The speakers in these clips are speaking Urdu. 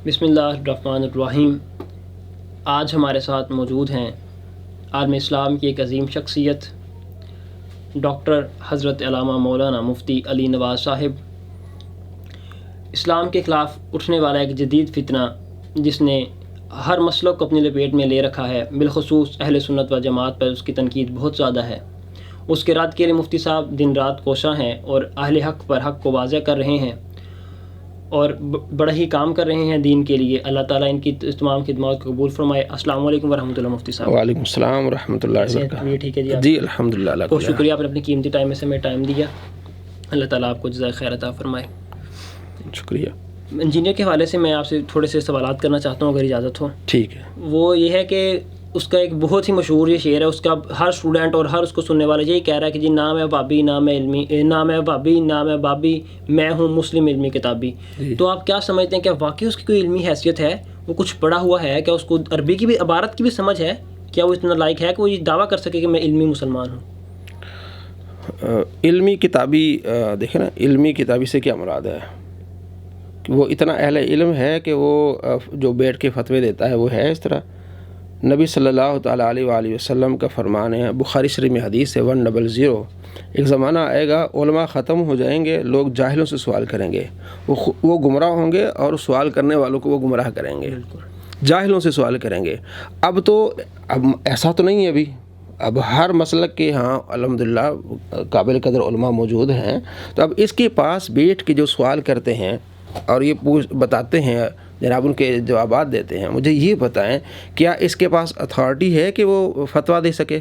بسم اللہ الرحمن الرحیم۔ آج ہمارے ساتھ موجود ہیں عالم اسلام کی ایک عظیم شخصیت ڈاکٹر حضرت علامہ مولانا مفتی علی نواز صاحب۔ اسلام کے خلاف اٹھنے والا ایک جدید فتنہ جس نے ہر مسلک کو اپنی لپیٹ میں لے رکھا ہے، بالخصوص اہل سنت و جماعت پر اس کی تنقید بہت زیادہ ہے۔ اس کے رد کے لیے مفتی صاحب دن رات کوشاں ہیں اور اہل حق پر حق کو واضح کر رہے ہیں اور بڑا ہی کام کر رہے ہیں دین کے لیے۔ اللہ تعالیٰ ان کی تمام خدمات کو قبول فرمائے۔ السلام علیکم ورحمۃ اللہ مفتی صاحب۔ وعلیکم السلام ورحمۃ اللہ وبرکاتہ۔ ٹھیک ہے جی الحمدللہ، بہت شکریہ، آپ نے اپنی قیمتی ٹائم میں سے ہمیں ٹائم دیا۔ اللہ تعالیٰ آپ کو جزائے خیر عطا فرمائے۔ شکریہ۔ انجینئر کے حوالے سے میں آپ سے تھوڑے سے سوالات کرنا چاہتا ہوں اگر اجازت ہو۔ ٹھیک ہے۔ وہ یہ ہے کہ اس کا ایک بہت ہی مشہور یہ شعر ہے، اس کا ہر اسٹوڈنٹ اور ہر اس کو سننے والا یہی کہہ رہا ہے کہ جی نام ہے بابی، نام ہے علمی، نام ہے بابی، نام ہے بابی، میں ہوں مسلم علمی کتابی۔ تو آپ کیا سمجھتے ہیں کہ واقعی اس کی کوئی علمی حیثیت ہے؟ وہ کچھ پڑھا ہوا ہے؟ کیا اس کو عربی کی بھی عبارت کی بھی سمجھ ہے؟ کیا وہ اتنا لائق ہے کہ وہ یہ دعویٰ کر سکے کہ میں علمی مسلمان ہوں؟ علمی کتابی، دیکھیں نا، علمی کتابی سے کیا مراد ہے؟ وہ اتنا اہل علم ہے کہ وہ جو بیٹھ کے فتوے دیتا ہے وہ ہے اس طرح؟ نبی صلی اللہ تعالیٰ علیہ وآلہ وسلم کا فرمان ہے، بخاری شریف میں حدیث ہے 100، ایک زمانہ آئے گا علماء ختم ہو جائیں گے، لوگ جاہلوں سے سوال کریں گے، وہ گمراہ ہوں گے اور سوال کرنے والوں کو وہ گمراہ کریں گے، جاہلوں سے سوال کریں گے۔ اب ایسا تو نہیں ہے ابھی، اب ہر مسلک کے ہاں الحمدللہ قابل قدر علماء موجود ہیں، تو اب اس کے پاس بیٹھ کے جو سوال کرتے ہیں اور یہ بتاتے ہیں، جناب ان کے جوابات دیتے ہیں، مجھے یہ بتائیں کیا اس کے پاس اتھارٹی ہے کہ وہ فتویٰ دے سکے؟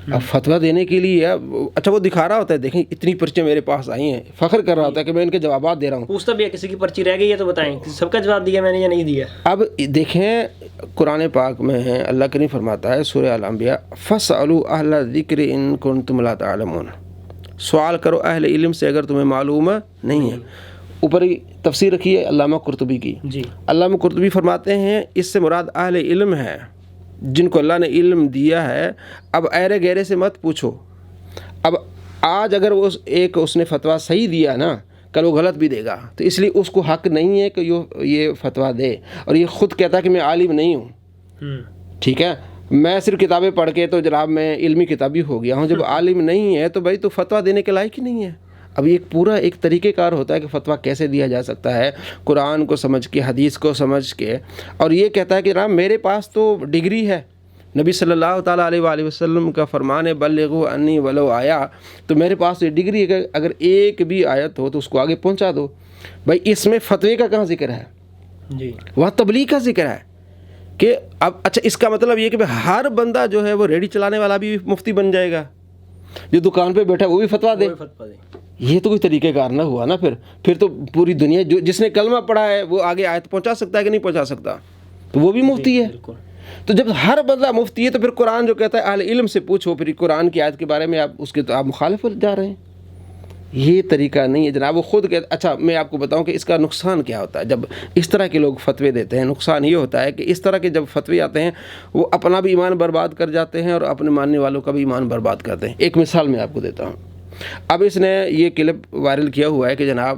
اب فتویٰ دینے کے لیے اچھا وہ دکھا رہا ہوتا ہے، دیکھیں اتنی پرچیں میرے پاس آئی ہیں، فخر کر رہا ہوتا ہے کہ میں ان کے جوابات دے رہا ہوں۔ پوچھتا بھی ہے کسی کی پرچی رہ گئی ہے تو بتائیں سب کا جواب دیا میں نے یا نہیں دیا۔ اب دیکھیں قرآن پاک میں ہے، اللہ کریم فرماتا ہے سورہ الانبیاء فَاسْأَلُوا أَهْلَ الذِّكْرِ إِن كُنتُمْ لَا تَعْلَمُونَ، سوال کرو اہل علم سے اگر تمہیں معلوم نہیں ہے۔ اوپر ہی تفسیر رکھی ہے علامہ قرطبی کی۔ جی، علامہ قرطبی فرماتے ہیں اس سے مراد اہل علم ہے جن کو اللہ نے علم دیا ہے۔ اب ایرے گہرے سے مت پوچھو۔ اب آج اگر اس نے فتویٰ صحیح دیا نا، کل وہ غلط بھی دے گا، تو اس لیے اس کو حق نہیں ہے کہ یہ فتویٰ دے، اور یہ خود کہتا ہے کہ میں عالم نہیں ہوں۔ ٹھیک ہے، میں صرف کتابیں پڑھ کے تو جناب میں علمی کتابی ہو گیا ہوں، جب عالم نہیں ہے تو بھائی تو فتویٰ دینے کے لائق ہی نہیں ہے۔ اب یہ پورا ایک طریقہ کار ہوتا ہے کہ فتویٰ کیسے دیا جا سکتا ہے، قرآن کو سمجھ کے، حدیث کو سمجھ کے، اور یہ کہتا ہے کہ جناب میرے پاس تو ڈگری ہے۔ نبی صلی اللہ تعالیٰ علیہ وآلہ وسلم کا فرمان ہے بلغوا انی ولو آیا، تو میرے پاس یہ ڈگری ہے کہ اگر ایک بھی آیت ہو تو اس کو آگے پہنچا دو۔ بھائی اس میں فتوے کا کہاں ذکر ہے؟ جی، وہاں تبلیغ کا ذکر ہے کہ اب اچھا اس کا مطلب یہ کہ ہر بندہ جو ہے وہ ریڈی چلانے والا بھی مفتی بن جائے گا، جو دکان پہ بیٹھا وہ بھی فتویٰ دے؟ یہ تو کوئی طریقہ کار نہ ہوا نا۔ پھر تو پوری دنیا جس نے کلمہ پڑھا ہے وہ آگے آیت پہنچا سکتا ہے کہ نہیں پہنچا سکتا؟ تو وہ بھی مفتی ہے۔ تو جب ہر بندہ مفتی ہے تو پھر قرآن جو کہتا ہے اہل علم سے پوچھو، پھر قرآن کی آیت کے بارے میں آپ مخالف جا رہے ہیں۔ یہ طریقہ نہیں ہے جناب۔ وہ خود کہتا اچھا میں آپ کو بتاؤں کہ اس کا نقصان کیا ہوتا ہے جب اس طرح کے لوگ فتوے دیتے ہیں۔ نقصان یہ ہوتا ہے کہ اس طرح کے جب فتوے آتے ہیں وہ اپنا بھی ایمان برباد کر جاتے ہیں اور اپنے ماننے والوں کا بھی ایمان برباد کرتے ہیں۔ ایک مثال میں آپ کو دیتا ہوں۔ اب اس نے یہ کلپ وائرل کیا ہوا ہے کہ جناب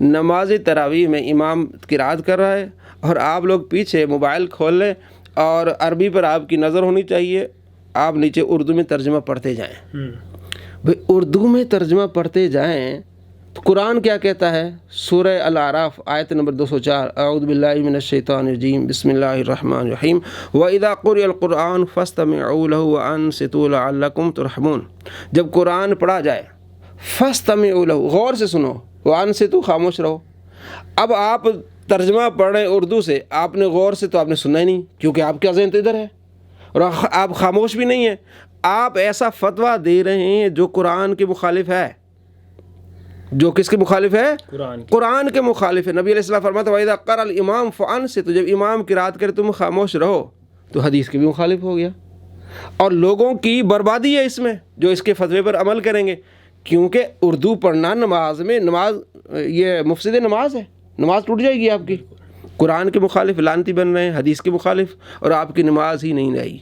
نماز تراویح میں امام قرات کر رہا ہے اور آپ لوگ پیچھے موبائل کھول لیں اور عربی پر آپ کی نظر ہونی چاہیے، آپ نیچے اردو میں ترجمہ پڑھتے جائیں۔ بھئی اردو میں ترجمہ پڑھتے جائیں تو قرآن کیا کہتا ہے؟ سورہ الاعراف آیت نمبر 204، اعوذ باللہ من الشیطان الرجیم بسم اللہ الرحمن الرحیم وَإِذَا قُرِئَ الْقُرْآنُ فَاسْتَمِعُوا لَهُ وَأَنصِتُوا لَعَلَّكُمْ تُرْحَمُونَ، جب قرآن پڑھا جائے فَاسْتَمِعُوا لَهُ، غور سے سنو، وَأَنصِتُوا، خاموش رہو۔ اب آپ ترجمہ پڑھ رہے ہیں اردو سے، آپ نے غور سے تو آپ نے سننا ہی نہیں، کیونکہ آپ کا ذہن تو ادھر ہے اور آپ خاموش بھی نہیں ہیں۔ آپ ایسا فتویٰ دے رہے ہیں جو قرآن کے مخالف ہے۔ جو کس کے مخالف ہے؟ قرآن کے مخالف ہے۔ نبی علیہ السلام فرماتا ہے وَإِذَا قَرَأَ الْإِمَامُ فَأَنصِتُوا، جب امام قرات کرے تم خاموش رہو، تو حدیث کے بھی مخالف ہو گیا اور لوگوں کی بربادی ہے اس میں جو اس کے فتوے پر عمل کریں گے، کیونکہ اردو پڑھنا نماز میں، نماز یہ مفسد نماز ہے، نماز ٹوٹ جائے گی آپ کی۔ قرآن کے مخالف لعنتی بن رہے ہیں، حدیث کے مخالف، اور آپ کی نماز ہی نہیں رہی۔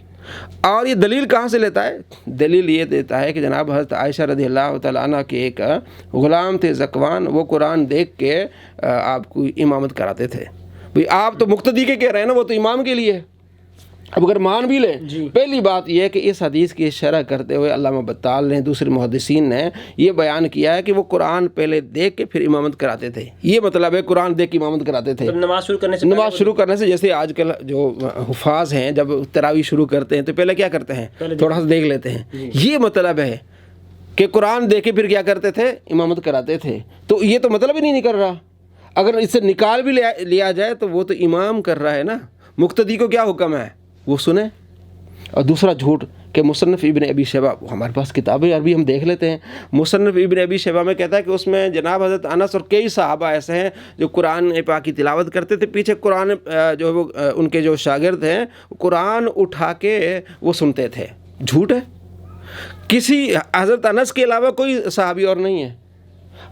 اور یہ دلیل کہاں سے لیتا ہے؟ دلیل یہ دیتا ہے کہ جناب حضرت عائشہ رضی اللہ تعالیٰ عنہ کے ایک غلام تھے ذکوان، وہ قرآن دیکھ کے آپ کو امامت کراتے تھے۔ بھئی آپ تو مقتدی کے کہہ رہے ہیں نا, وہ تو امام کے لیے. اب اگر مان بھی لیں, پہلی بات یہ ہے کہ اس حدیث کی شرح کرتے ہوئے علامہ بطال نے, دوسرے محدثین نے یہ بیان کیا ہے کہ وہ قرآن پہلے دیکھ کے پھر امامت کراتے تھے. یہ مطلب ہے قرآن دیکھ کے امامت کراتے تھے. نماز شروع کرنے سے جیسے آج کل جو حفاظ ہیں جب تراویح شروع کرتے ہیں تو پہلے کیا کرتے ہیں, تھوڑا سا دیکھ لیتے ہیں. یہ مطلب ہے کہ قرآن دیکھ کے پھر کیا کرتے تھے, امامت کراتے تھے. تو یہ تو مطلب ہی نہیں نکل رہا. اگر اس سے نکال بھی لیا جائے تو وہ تو امام کر رہا ہے نا. مقتدی کو کیا حکم ہے وہ سنیں. اور دوسرا جھوٹ کہ مصنف ابن ابی شیبہ, ہمارے پاس کتابیں عربی ہم دیکھ لیتے ہیں, مصنف ابن ابی شیبہ میں کہتا ہے کہ اس میں جناب حضرت انس اور کئی صحابہ ایسے ہیں جو قرآن پاک کی تلاوت کرتے تھے, پیچھے قرآن جو وہ ان کے جو شاگرد ہیں قرآن اٹھا کے وہ سنتے تھے. جھوٹ ہے. کسی حضرت انس کے علاوہ کوئی صحابی اور نہیں ہے.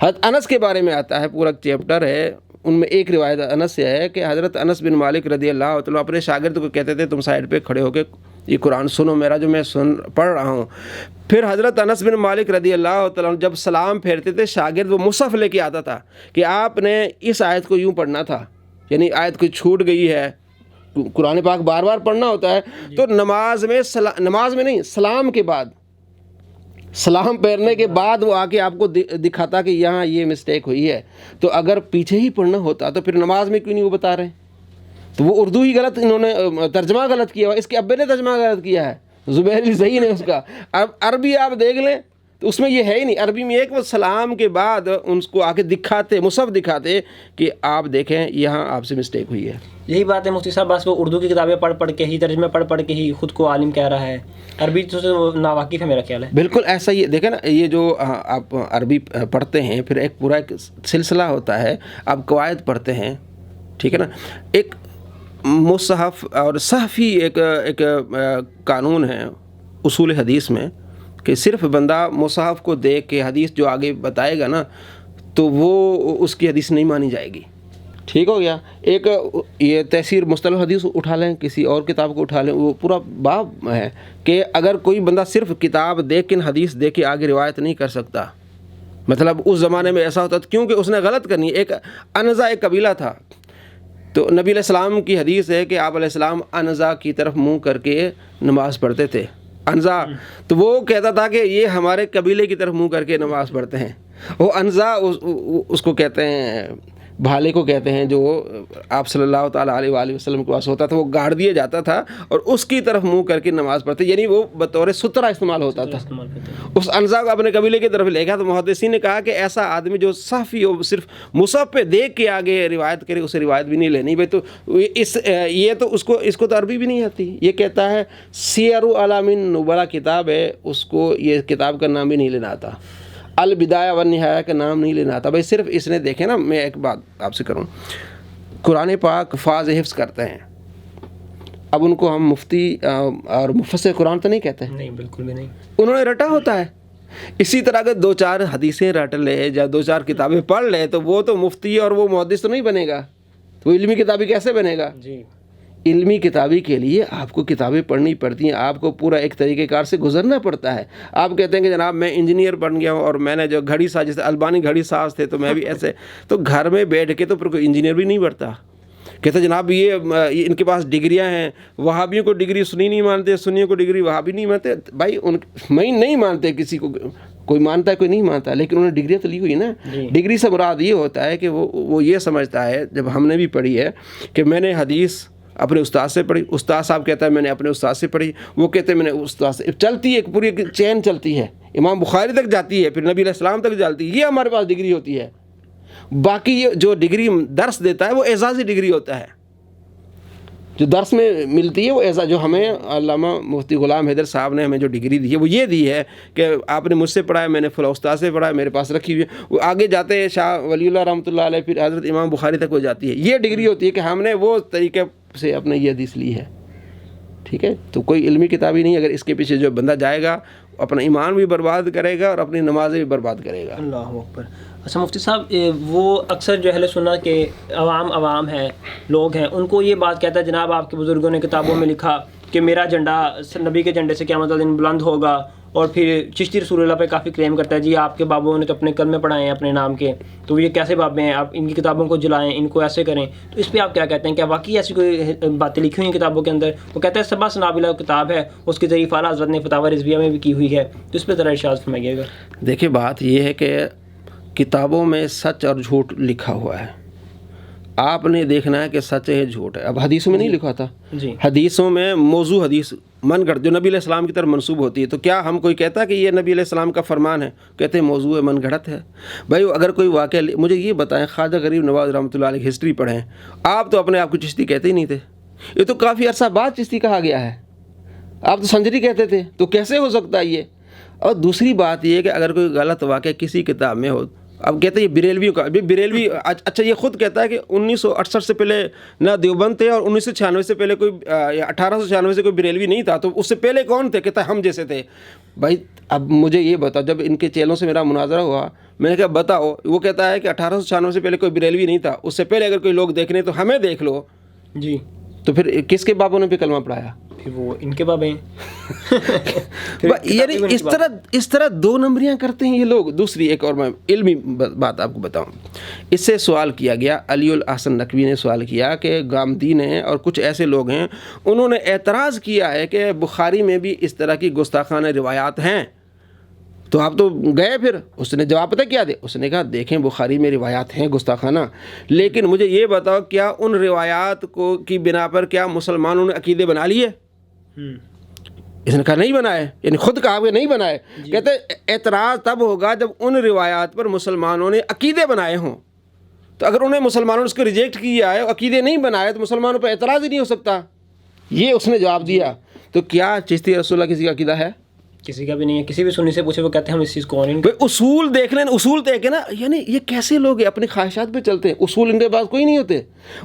حضرت انس کے بارے میں آتا ہے, پورا چیپٹر ہے, ان میں ایک روایت انس سے ہے کہ حضرت انس بن مالک رضی اللہ تعالیٰ اپنے شاگرد کو کہتے تھے تم سائڈ پہ کھڑے ہو کے یہ قرآن سنو میرا جو میں پڑھ رہا ہوں. پھر حضرت انس بن مالک رضی اللہ تعالیٰ جب سلام پھیرتے تھے شاگرد وہ مصحف لے کے آتا تھا کہ آپ نے اس آیت کو یوں پڑھنا تھا, یعنی آیت کوئی چھوٹ گئی ہے. قرآن پاک بار بار پڑھنا ہوتا ہے تو نماز میں نہیں, سلام کے بعد, سلام پھیرنے کے بعد وہ آ کے آپ کو دکھاتا کہ یہاں یہ مسٹیک ہوئی ہے. تو اگر پیچھے ہی پڑھنا ہوتا تو پھر نماز میں کیوں نہیں وہ بتا رہے؟ تو وہ اردو ہی غلط, انہوں نے ترجمہ غلط کیا ہوا, اس کے ابے نے ترجمہ غلط کیا ہے, زبیر صحیح نے اس کا. اب عربی آپ دیکھ لیں تو اس میں یہ ہے ہی نہیں. عربی میں ایک وہ سلام کے بعد ان کو آ کے دکھاتے, مصحف دکھاتے کہ آپ دیکھیں یہاں آپ سے مسٹیک ہوئی ہے. یہی بات ہے مفتی صاحب, بس وہ اردو کی کتابیں پڑھ کے ہی, ترجمے پڑھ کے ہی خود کو عالم کہہ رہا ہے. عربی تو سے ناواقف ہے میرا خیال ہے. بالکل ایسا ہی دیکھیں نا, یہ جو آپ عربی پڑھتے ہیں پھر ایک پورا ایک سلسلہ ہوتا ہے, آپ قواعد پڑھتے ہیں, ٹھیک ہے نا. ایک مصحف اور صحفی ایک قانون ہے اصول حدیث میں کہ صرف بندہ مصحف کو دیکھ کے حدیث جو آگے بتائے گا نا تو وہ اس کی حدیث نہیں مانی جائے گی. ٹھیک ہو گیا. ایک یہ تفسیر مصطلح حدیث اٹھا لیں, کسی اور کتاب کو اٹھا لیں, وہ پورا باب ہے کہ اگر کوئی بندہ صرف کتاب دیکھ کے حدیث دیکھ کے آگے روایت نہیں کر سکتا, مطلب اس زمانے میں ایسا ہوتا کیونکہ اس نے غلط کرنی. ایک انزا ایک قبیلہ تھا, تو نبی علیہ السلام کی حدیث ہے کہ آپ علیہ السلام انزا کی طرف منہ کر کے نماز پڑھتے تھے. انزا تو وہ کہتا تھا کہ یہ ہمارے قبیلے کی طرف منہ کر کے نماز پڑھتے ہیں. وہ انزا اس کو کہتے ہیں, بھالے کو کہتے ہیں, جو آپ صلی اللہ تعالیٰ علیہ وآلہ وسلم کے پاس ہوتا تھا, وہ گاڑ دیا جاتا تھا اور اس کی طرف منہ کر کے نماز پڑھتے, یعنی وہ بطور سترہ استعمال ہوتا تھا. اس انزا کو اپنے قبیلے کی طرف لے گیا. تو محدثین نے کہا کہ ایسا آدمی جو صحفی ہو, صرف مصحف پہ دیکھ کے آگے روایت کرے, اسے روایت بھی نہیں لینی. بھائی تو یہ تو اس کو تو عربی بھی نہیں آتی. یہ کہتا ہے سیر اعلام النبلاء کتاب ہے, اس کو یہ کتاب کا نام بھی نہیں لینا آتا, البدایہ والنہایہ کا نام نہیں لینا آتا. بھائی صرف اس نے دیکھے نا, میں ایک بات آپ سے کروں, قرآن پاک فاظ حفظ کرتے ہیں, اب ان کو ہم مفتی اور مفسر قرآن تو نہیں کہتے ہیں. نہیں, بالکل بھی نہیں. انہوں نے رٹا ہوتا ہے. اسی طرح اگر 2-4 حدیثیں رٹ لے یا 2-4 کتابیں پڑھ لے تو وہ تو مفتی اور وہ محدث تو نہیں بنے گا. تو علمی کتابی کیسے بنے گا؟ جی, علمی کتابی کے لیے آپ کو کتابیں پڑھنی پڑتی ہیں, آپ کو پورا ایک طریقہ کار سے گزرنا پڑتا ہے. آپ کہتے ہیں کہ جناب میں انجینئر بن گیا ہوں اور میں نے جو گھڑی ساز, جیسے البانی گھڑی ساز تھے تو میں بھی ایسے, تو گھر میں بیٹھ کے تو پھر کوئی انجینئر بھی نہیں بنتا. کہتے جناب یہ ان کے پاس ڈگریاں ہیں, وہابیوں کو ڈگری سنی نہیں مانتے, سنیوں کو ڈگری وہابی نہیں مانتے. بھائی میں نہیں مانتے کسی کو, کوئی مانتا ہے کوئی نہیں مانتا, لیکن انہوں نے ڈگریاں تو لی ہوئی نا. ڈگری سے مراد یہ ہوتا ہے کہ وہ یہ سمجھتا ہے, جب ہم نے بھی پڑھی ہے کہ میں نے حدیث اپنے استاد سے پڑھی, استاد صاحب کہتا ہے میں نے اپنے استاد سے پڑھی, وہ کہتے ہیں میں نے استاد سے, چلتی ہے ایک پوری چین چلتی ہے, امام بخاری تک جاتی ہے, پھر نبی علیہ السلام تک جاتی ہے. یہ ہمارے پاس ڈگری ہوتی ہے. باقی یہ جو ڈگری درس دیتا ہے وہ اعزازی ڈگری ہوتا ہے, جو درس میں ملتی ہے وہ اعزاز. جو ہمیں علامہ مفتی غلام حیدر صاحب نے ہمیں جو ڈگری دی ہے وہ یہ دی ہے کہ آپ نے مجھ سے پڑھا ہے, میں نے فلاں استاد سے پڑھا ہے, میرے پاس رکھی ہوئی ہے. وہ آگے جاتے ہیں شاہ ولی اللہ رحمۃ اللہ علیہ, پھر حضرت امام بخاری تک ہو جاتی ہے. یہ ڈگری ہوتی ہے کہ ہم نے وہ طریقے سے اپنے یہ حدیث لی ہے. ٹھیک ہے, تو کوئی علمی کتابی نہیں. اگر اس کے پیچھے جو بندہ جائے گا اپنا ایمان بھی برباد کرے گا اور اپنی نمازیں بھی برباد کرے گا. اللہ اکبر. اچھا مفتی صاحب, وہ اکثر جو اہل سنت کے عوام ہیں, لوگ ہیں, ان کو یہ بات کہتا ہے جناب آپ کے بزرگوں نے کتابوں میں لکھا کہ میرا جھنڈا نبی کے جھنڈے سے قیامت کا دن بلند ہوگا اور پھر چشتی رسول اللہ پہ کافی کلیم کرتا ہے جی آپ کے بابوں نے تو اپنے کلمے پڑھائے ہیں اپنے نام کے، تو یہ کیسے بابے ہیں، آپ ان کی کتابوں کو جلائیں، ان کو ایسے کریں. تو اس پہ آپ کیا کہتے ہیں؟ کیا واقعی ایسی کوئی باتیں لکھی ہوئی ہیں کتابوں کے اندر؟ وہ کہتا ہے سبع سنابلہ کتاب ہے، اس کے ذریعے اعلیٰ حضرت نے فتاوی رضویہ میں بھی کی ہوئی ہے. تو اس پہ ذرا ارشاد فرمائیے گا. دیکھیں بات یہ ہے کہ کتابوں میں سچ اور جھوٹ لکھا ہوا ہے، آپ نے دیکھنا ہے کہ سچ ہے جھوٹ ہے. اب حدیثوں میں نہیں لکھا تھا، جی حدیثوں میں موضوع حدیث من گھڑت جو نبی علیہ السلام کی طرف منسوب ہوتی ہے، تو کیا ہم کوئی کہتا ہے کہ یہ نبی علیہ السلام کا فرمان ہے؟ کہتے ہیں موضوع من گھڑت ہے. بھائی اگر کوئی واقعہ مجھے یہ بتائیں، خواجہ غریب نواز رحمۃ اللہ علیہ ہسٹری پڑھیں، آپ تو اپنے آپ کو چشتی کہتے ہی نہیں تھے، یہ تو کافی عرصہ بعد چشتی کہا گیا ہے، آپ تو سنجری کہتے تھے، تو کیسے ہو سکتا ہے یہ؟ اور دوسری بات یہ کہ اگر کوئی غلط واقعہ کسی کتاب میں ہو، اب کہتے ہیں یہ بریلویوں کا، بریلوی اچھا یہ خود کہتا ہے کہ 1968 سے پہلے نہ دیوبند تھے، اور 1996 سے پہلے کوئی 1896 سے کوئی بریلوی نہیں تھا، تو اس سے پہلے کون تھے؟ کہتا ہے ہم جیسے تھے. بھائی اب مجھے یہ بتاؤ، جب ان کے چیلوں سے میرا مناظرہ ہوا، میں نے کہا بتاؤ، وہ کہتا ہے کہ 1896 سے پہلے کوئی بریلوی نہیں تھا، اس سے پہلے اگر کوئی لوگ دیکھنے تو ہمیں دیکھ لو. جی تو پھر کس کے بابوں نے پہ کلمہ پڑھایا؟ پھر وہ ان کے بابے ہیں. یعنی اس طرح دو نمبریاں کرتے ہیں یہ لوگ. دوسری ایک اور میں علمی بات آپ کو بتاؤں، اس سے سوال کیا گیا، علی الاحسن نقوی نے سوال کیا کہ گامدین ہیں اور کچھ ایسے لوگ ہیں، انہوں نے اعتراض کیا ہے کہ بخاری میں بھی اس طرح کی گستاخانہ روایات ہیں، تو آپ تو گئے. پھر اس نے جواب پتہ کیا دے، اس نے کہا دیکھیں بخاری میں روایات ہیں گستاخانہ، لیکن مجھے یہ بتاؤ کیا ان روایات کو کی بنا پر کیا مسلمانوں نے عقیدے بنا لیے؟ اس نے کہا نہیں بنائے، یعنی خود کہا کہ نہیں بنائے. کہتے اعتراض تب ہوگا جب ان روایات پر مسلمانوں نے عقیدے بنائے ہوں. تو اگر انہیں مسلمانوں نے اس کو ریجیکٹ کیا ہے، عقیدے نہیں بنائے، تو مسلمانوں پر اعتراض ہی نہیں ہو سکتا. یہ اس نے جواب دیا. تو کیا چشتی رسول اللہ کسی کا عقیدہ ہے؟ کسی کا بھی نہیں ہے. کسی بھی سنی سے پوچھے وہ کہتے ہیں ہم اس چیز کو اور اصول دیکھ لیں، اصول دیکھ کے نا، یعنی یہ کیسے لوگ ہیں اپنی خواہشات پہ چلتے ہیں، اصول ان کے پاس کوئی نہیں ہوتے.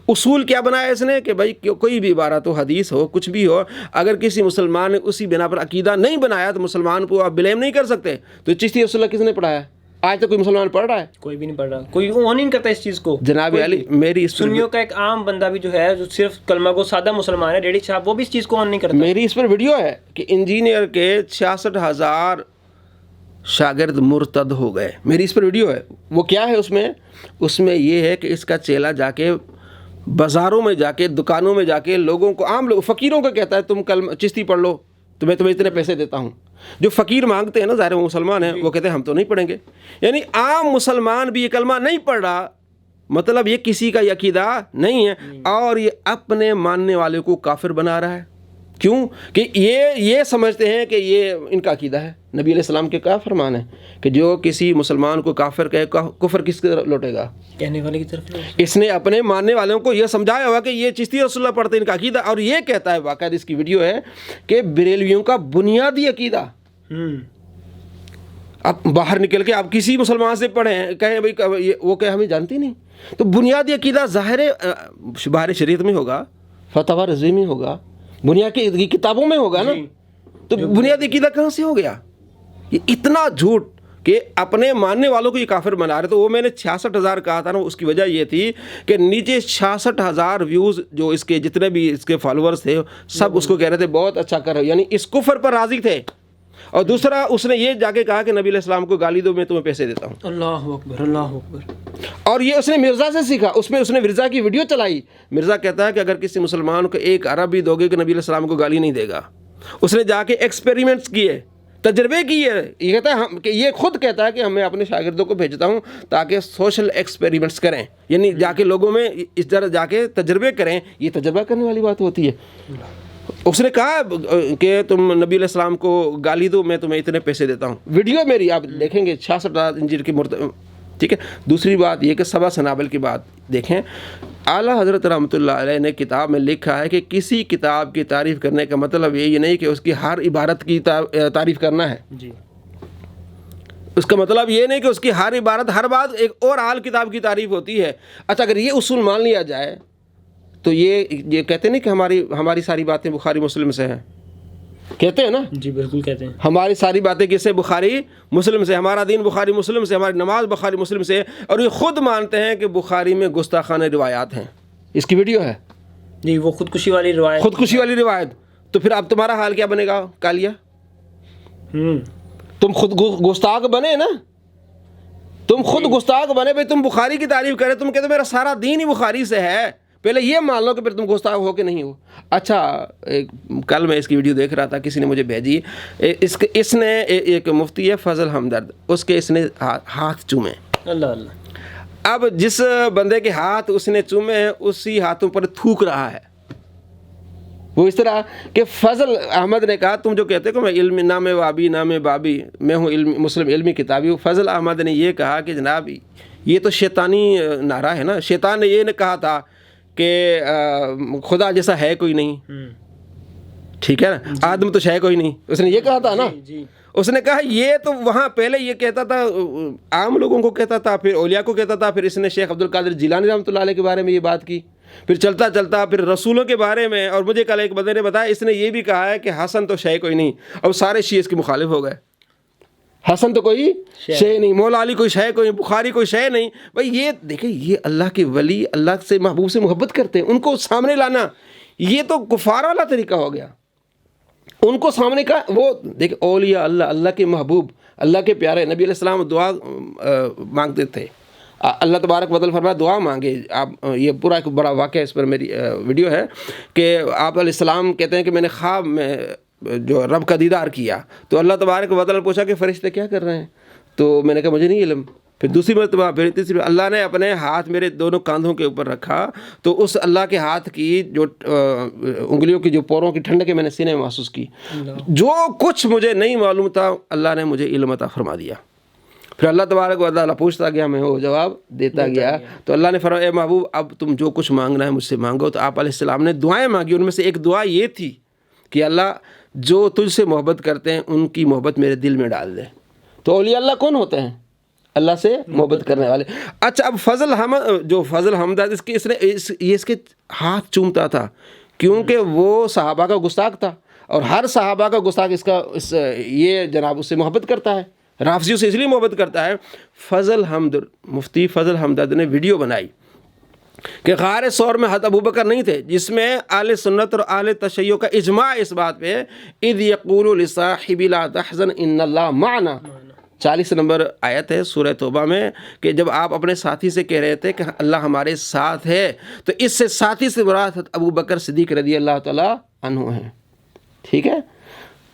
اصول کیا بنایا اس نے کہ بھائی کوئی بھی عبارت ہو، حدیث ہو، کچھ بھی ہو، اگر کسی مسلمان نے اسی بنا پر عقیدہ نہیں بنایا تو مسلمان کو آپ بلیم نہیں کر سکتے. تو چشتی رسول اللہ کس نے پڑھایا؟ آج تک کوئی مسلمان پڑھ رہا ہے؟ کوئی بھی نہیں پڑھ رہا، کوئی اون نہیں کرتا اس چیز کو. جناب علی میری اس سنیوں کا ایک عام بندہ بھی جو ہے جو صرف کلمہ کو سادہ مسلمان ہے، ڈیڈی صاحب، وہ بھی اس چیز کو اون نہیں کرتا. میری اس پر ویڈیو ہے کہ انجینئر کے 66,000 شاگرد مرتد ہو گئے. میری اس پر ویڈیو ہے. وہ کیا ہے اس میں یہ ہے کہ اس کا چیلا جا کے بازاروں میں جا کے، دکانوں میں جا کے لوگوں کو، عام لوگ، فقیروں کو کہتا ہے تم کلمہ چشتی پڑھ لو تو میں تمہیں اتنے پیسے دیتا ہوں. جو فقیر مانگتے ہیں نا، ظاہر وہ مسلمان ہیں، وہ کہتے ہیں ہم تو نہیں پڑھیں گے. یعنی عام مسلمان بھی یہ کلمہ نہیں پڑھ رہا، مطلب یہ کسی کا یہ عقیدہ نہیں ہے، اور یہ اپنے ماننے والے کو کافر بنا رہا ہے. کیوں؟ کہ یہ سمجھتے ہیں کہ یہ ان کا عقیدہ ہے. نبی علیہ السلام کے کیا فرمان ہے کہ جو کسی مسلمان کو کافر کہے، کفر کس کی طرف لوٹے گا؟ کہنے والے کی طرف. اس نے اپنے ماننے والوں کو یہ سمجھایا ہوا کہ یہ چشتی رسول اللہ پڑھتے ہیں، ان کا عقیدہ. اور یہ کہتا ہے، باقاعدہ اس کی ویڈیو ہے، کہ بریلویوں کا بنیادی عقیدہ. اب باہر نکل کے آپ کسی مسلمان سے پڑھیں، کہیں بھائی وہ کہ ہمیں جانتی نہیں. تو بنیادی عقیدہ ظاہر بہار شریعت میں ہوگا، فتاوی رضویہ میں ہوگا، بنیادی کتابوں میں ہوگا نا. تو بنیادی عقیدہ کہاں سے ہو گیا؟ یہ اتنا جھوٹ کہ اپنے ماننے والوں کو یہ کافر بنا رہے. تو وہ میں نے 66,000 کہا تھا نا، اس کی وجہ یہ تھی کہ نیچے 66,000 ویوز جو اس کے جتنے بھی اس کے فالوورز تھے، سب اس کو کہہ رہے تھے بہت اچھا کر رہے ہو، یعنی اس کفر پر راضی تھے. اور دوسرا اس نے یہ جا کے کہا کہ نبی علیہ السلام کو گالی دو، میں تمہیں پیسے دیتا ہوں. اللہ اکبر، اللہ اکبر. اور یہ اس نے مرزا سے سیکھا. اس نے مرزا کی ویڈیو چلائی. مرزا کہتا ہے کہ اگر کسی مسلمان کو ایک عرب بھی دو گے کہ نبی علیہ السلام کو گالی نہیں دے گا. اس نے جا کے ایکسپیریمنٹس کیے، تجربے کیے. یہ کہتا ہے کہ یہ خود کہتا ہے کہ میں اپنے شاگردوں کو بھیجتا ہوں تاکہ سوشل ایکسپیریمنٹس کریں، یعنی جا کے لوگوں میں اس طرح جا کے تجربے کریں. یہ تجربہ کرنے والی بات ہوتی ہے. اس نے کہا کہ تم نبی علیہ السلام کو گالی دو، میں تمہیں اتنے پیسے دیتا ہوں. ویڈیو میری آپ دیکھیں گے، 66,000 انجیل کی ٹھیک ہے. دوسری بات یہ کہ سبع سنابل کی بات دیکھیں. اعلیٰ حضرت رحمۃ اللہ علیہ نے کتاب میں لکھا ہے کہ کسی کتاب کی تعریف کرنے کا مطلب یہ نہیں کہ اس کی ہر عبارت کی تعریف کرنا ہے. جی، اس کا مطلب یہ نہیں کہ اس کی ہر عبارت، ہر بات ایک اور اعلی کتاب کی تعریف ہوتی ہے. اچھا، اگر یہ اصول مان لیا جائے تو یہ کہتے نہیں کہ ہماری ساری باتیں بخاری مسلم سے ہیں. کہتے ہیں نا؟ جی بالکل کہتے ہیں. ہماری ساری باتیں کس سے؟ بخاری مسلم سے. ہمارا دین بخاری مسلم سے، ہماری نماز بخاری مسلم سے. اور یہ خود مانتے ہیں کہ بخاری میں گستاخانہ روایات ہیں. اس کی ویڈیو ہے. جی، وہ خودکشی والی روایت. خودکشی والی روایت. تو پھر اب تمہارا حال کیا بنے گا؟ کالیا تم خود گستاخ بنے نا, تم خود گستاخ بنے بھائی, تم بخاری کی تعریف کرے, تم کہتے میرا سارا دین ہی بخاری سے ہے, پہلے یہ مان لو کہ پھر تم گستاخ ہو کہ نہیں ہو. اچھا کل میں اس کی ویڈیو دیکھ رہا تھا, کسی نے مجھے بھیجی, اس نے ایک مفتی ہے فضل ہمدرد, اس کے اس نے ہاتھ چومے. اللہ اللہ. اب جس بندے کے ہاتھ اس نے چومے ہیں اسی ہاتھوں پر تھوک رہا ہے. وہ اس طرح کہ فضل احمد نے کہا, تم جو کہتے ہو کہ میں علم نام وابی نام بابی, میں ہوں مسلم علمی کتابی ہوں. فضل احمد نے یہ کہا کہ جناب یہ تو شیطانی نعرہ ہے نا, شیطان نے یہ کہا تھا کہ خدا جیسا ہے کوئی نہیں, ٹھیک ہے نا, آدم تو ہے کوئی نہیں, اس نے یہ کہا تھا نا. اس نے کہا یہ تو وہاں پہلے یہ کہتا تھا, عام لوگوں کو کہتا تھا, پھر اولیاء کو کہتا تھا, پھر اس نے شیخ عبد القادر جیلانی رحمۃ اللہ علیہ کے بارے میں یہ بات کی, پھر چلتا چلتا پھر رسولوں کے بارے میں. اور مجھے کل ایک بندے نے بتایا اس نے یہ بھی کہا ہے کہ حسن تو شے کوئی نہیں, اب سارے شیعہ اس کے مخالف ہو گئے. حسن تو کوئی شے نہیں, مولا علی کوئی شے کوئی, بخاری کوئی شے نہیں. بھائی یہ دیکھیں, یہ اللہ کے ولی اللہ سے محبوب سے محبت کرتے ہیں, ان کو سامنے لانا یہ تو کفار والا طریقہ ہو گیا. ان کو سامنے کا وہ دیکھ, اولیاء اللہ, اللہ کے محبوب, اللہ کے پیارے, نبی علیہ السلام دعا مانگتے تھے. اللہ تبارک و تعالیٰ فرمایا دعا مانگے. آپ یہ پورا ایک بڑا واقعہ, اس پر میری ویڈیو ہے کہ آپ علیہ السلام کہتے ہیں کہ میں نے خواب میں جو رب کا دیدار کیا, تو اللہ تبارک و تعالیٰ پوچھا کہ فرشتے کیا کر رہے ہیں, تو میں نے کہا مجھے نہیں علم. پھر دوسری مرتبہ, پھر تیسری, اللہ نے اپنے ہاتھ میرے دونوں کاندھوں کے اوپر رکھا, تو اس اللہ کے ہاتھ کی جو انگلیوں کی جو پوروں کی ٹھنڈک میں نے سینے میں محسوس کی. جو کچھ مجھے نہیں معلوم تھا اللہ نے مجھے علم عطا فرما دیا. پھر اللہ تبارک و تعالیٰ پوچھتا گیا, میں وہ جواب دیتا گیا. تو اللہ نے فرمایا اے محبوب اب تم جو کچھ مانگنا ہے مجھ سے مانگو. تو آپ علیہ السلام نے دعائیں مانگی, ان میں سے ایک دعا یہ تھی کہ اللہ جو تجھ سے محبت کرتے ہیں ان کی محبت میرے دل میں ڈال دے. تو اولیاء اللہ کون ہوتے ہیں؟ اللہ سے محبت کرنے والے. اچھا اب فضل حمدرد اس کے ہاتھ چومتا تھا کیونکہ وہ صحابہ کا گستاخ تھا, اور ہر صحابہ کا گستاخ یہ جناب اس سے محبت کرتا ہے, رافضیوں سے اس لیے محبت کرتا ہے. مفتی فضل حمدرد نے ویڈیو بنائی کہ غار ثور میں حضرت ابوبکر نہیں تھے, جس میں اہل سنت اور اہل تشیع کا اجماع اس بات پہ, اذ یقول لصاحب لا تحزن ان اللہ معنا, 40 نمبر آیت ہے سورہ توبہ میں, کہ جب آپ اپنے ساتھی سے کہہ رہے تھے کہ اللہ ہمارے ساتھ ہے, تو اس سے ساتھی سے مراد ابوبکر صدیق رضی اللہ تعالیٰ عنہ ہیں. ٹھیک ہے,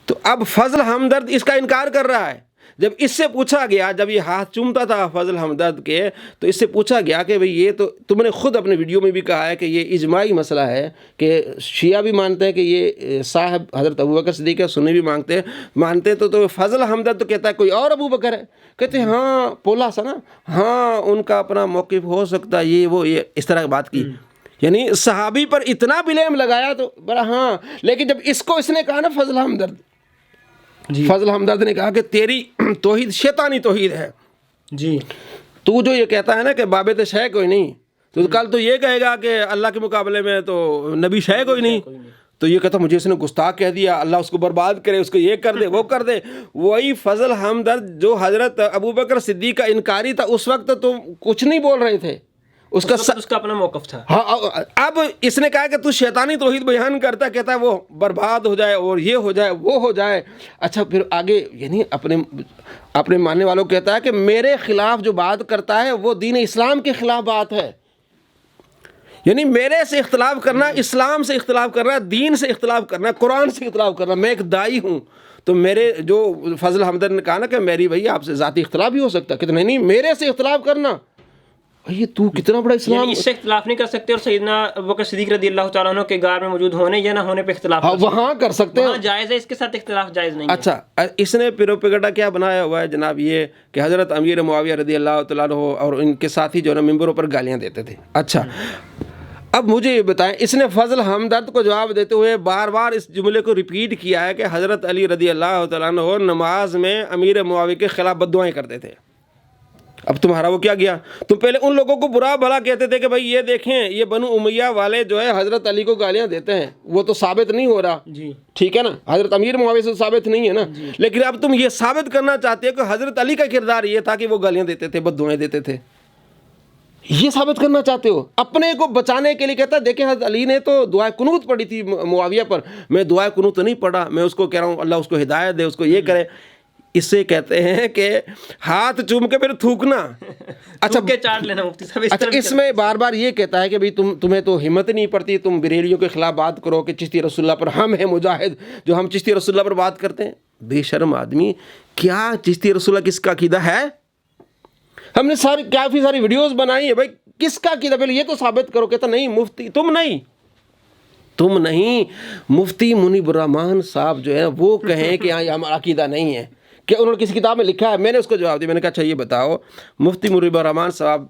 تو اب فضل ہمدرد اس کا انکار کر رہا ہے. جب اس سے پوچھا گیا, جب یہ ہاتھ چومتا تھا فضل حمدرد کے, تو اس سے پوچھا گیا کہ بھئی یہ تو تم نے خود اپنے ویڈیو میں بھی کہا ہے کہ یہ اجماعی مسئلہ ہے, کہ شیعہ بھی مانتے ہیں کہ یہ صاحب حضرت ابوبکر صدیق ہے, سنی بھی مانتے ہیں, تو فضل حمدرد تو کہتا ہے کوئی اور ابوبکر ہے. کہتے ہیں ہاں پولا سا نا, ہاں ان کا اپنا موقف ہو سکتا ہے, یہ اس طرح کی بات کی. یعنی صحابی پر اتنا بلیم لگایا تو بڑا ہاں. لیکن جب اس کو اس نے کہا نا فضل حمدرد, فضل حمدرد نے کہا کہ تیری توحید شیطانی توحید ہے. جی, تو جو یہ کہتا ہے نا کہ بابت شے کوئی نہیں, تو کل تو یہ کہے گا کہ اللہ کے مقابلے میں تو نبی شے کوئی نہیں. تو یہ کہتا مجھے اس نے گستاخ کہہ دیا, اللہ اس کو برباد کرے, اس کو یہ کر دے وہ کر دے. وہی فضل حمدرد جو حضرت ابوبکر صدیق کا انکاری تھا, اس وقت تو کچھ نہیں بول رہے تھے, اس کا اپنا موقف تھا. ہاں, اب اس نے کہا کہ تو شیطانی توحید بیان کرتا ہے, کہتا ہے وہ برباد ہو جائے اور یہ ہو جائے وہ ہو جائے. اچھا پھر آگے یعنی اپنے ماننے والوں کو کہتا ہے کہ میرے خلاف جو بات کرتا ہے وہ دین اسلام کے خلاف بات ہے. یعنی میرے سے اختلاف کرنا, اسلام سے اختلاف کرنا, دین سے اختلاف کرنا, قرآن سے اختلاف کرنا. میں ایک دائی ہوں, تو میرے جو فضل حمدرد نے کہا نا کہ میری بھائی آپ سے ذاتی اختلاف بھی ہو سکتا ہے, کہ نہیں میرے سے اختلاف کرنا, یہ تو کتنا بڑا اسلام, یعنی اس سے اختلاف نہیں کر سکتے, اور سیدنا ابوبکر صدیق رضی اللہ تعالیٰ عنہ کے غار میں موجود ہونے یا نہ ہونے پہ اختلاف وہاں کر سکتے ہیں, جائز ہے, اس کے ساتھ اختلاف جائز نہیں ہے. اچھا اس نے پیروپگڑا کیا بنایا ہوا ہے جناب, یہ کہ حضرت امیر معاویہ رضی اللہ تعالیٰ عنہ اور ان کے ساتھی جو ہے نا ممبروں پر گالیاں دیتے تھے. اچھا اب مجھے یہ بتائیں, اس نے فضل حمدرد کو جواب دیتے ہوئے بار بار اس جملے کو ریپیٹ کیا ہے کہ حضرت علی رضی اللہ تعالیٰ عنہ نماز میں امیر معاویہ کے خلاف بد دعائیں کرتے تھے. اب تمہارا وہ کیا گیا, تم پہلے ان لوگوں کو برا بھلا کہتے تھے کہ بھائی یہ دیکھیں یہ بنو امیہ والے جو ہے حضرت علی کو گالیاں دیتے ہیں, وہ تو ثابت نہیں ہو رہا. جی ٹھیک ہے نا, حضرت امیر معاویہ سے ثابت نہیں ہے نا. لیکن اب تم یہ ثابت کرنا چاہتے ہو کہ حضرت علی کا کردار یہ تھا کہ وہ گالیاں دیتے تھے, بد دعائیں دیتے تھے. یہ ثابت کرنا چاہتے ہو اپنے کو بچانے کے لیے. کہتا ہے دیکھیں حضرت علی نے تو دعائے قنوت پڑھی تھی معاویہ پر, میں دعائے قنوت نہیں پڑھا, میں اس کو کہہ رہا ہوں اللہ اس کو ہدایت دے, اس کو یہ کرے. اس سے کہتے ہیں کہ ہاتھ چوم کے پھر تھوکنا. اچھا کے چاٹ لینا مفتی صاحب. اچھا اس میں بار بار یہ کہتا ہے کہ بھئی تمہیں تو ہمت نہیں پڑتی, تم بریلیوں کے خلاف بات کرو کہ چشتی رسول اللہ پر ہم ہیں مجاہد جو ہم چشتی رسول اللہ پر بات کرتے ہیں. بے شرم آدمی, کیا چشتی رسول اللہ کس کا عقیدہ ہے؟ ہم نے کافی ساری ویڈیوز بنائی ہیں, بھائی کس کا عقیدہ پہلے یہ تو ثابت کرو. کہتا نہیں مفتی تم نہیں مفتی منیب الرحمان صاحب جو ہے وہ کہیں کہ ہاں ہمارا عقیدہ نہیں ہے, کہ انہوں نے کسی کتاب میں لکھا ہے. میں نے اس کو جواب دیا, میں نے کہا اچھا یہ بتاؤ مفتی منیب الرحمان صاحب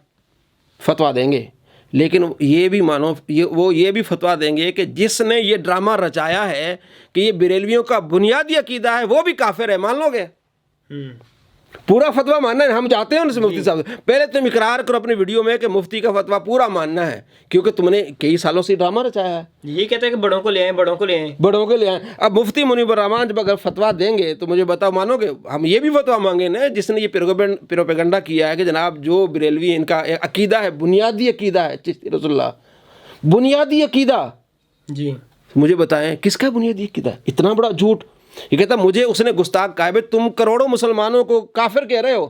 فتویٰ دیں گے, لیکن یہ بھی مانو وہ یہ بھی فتویٰ دیں گے کہ جس نے یہ ڈرامہ رچایا ہے کہ یہ بریلویوں کا بنیادی عقیدہ ہے وہ بھی کافر ہے, مان لو گے؟ پورا فتویٰ ماننا ہے. ہم جاتے ہیں ان سے مفتی صاحب, پہلے تم اقرار کرو اپنی ویڈیو میں کہ مفتی کا فتویٰ پورا ماننا ہے, کیونکہ تم نے کئی سالوں سے ڈرامہ رچایا ہے. یہ کہتے ہیں کہ بڑوں کو لے آئیں. بڑوں کے لے آئیں. اب مفتی منیب الرحمان جب اگر فتویٰ دیں گے تو مجھے بتاؤ مانو گے؟ ہم یہ بھی فتویٰ مانگے نا جس نے یہ پروپیگنڈا کیا ہے کہ جناب جو بریلوی ان کا عقیدہ ہے, بنیادی عقیدہ ہے چشتی رسول اللہ, بنیادی عقیدہ. جی مجھے بتائیں کس کا بنیادی عقیدہ؟ اتنا بڑا جھوٹ. یہ کہتا مجھے اس نے گستاخ کہا ہے, تم کروڑوں مسلمانوں کو کافر کہہ رہے ہو.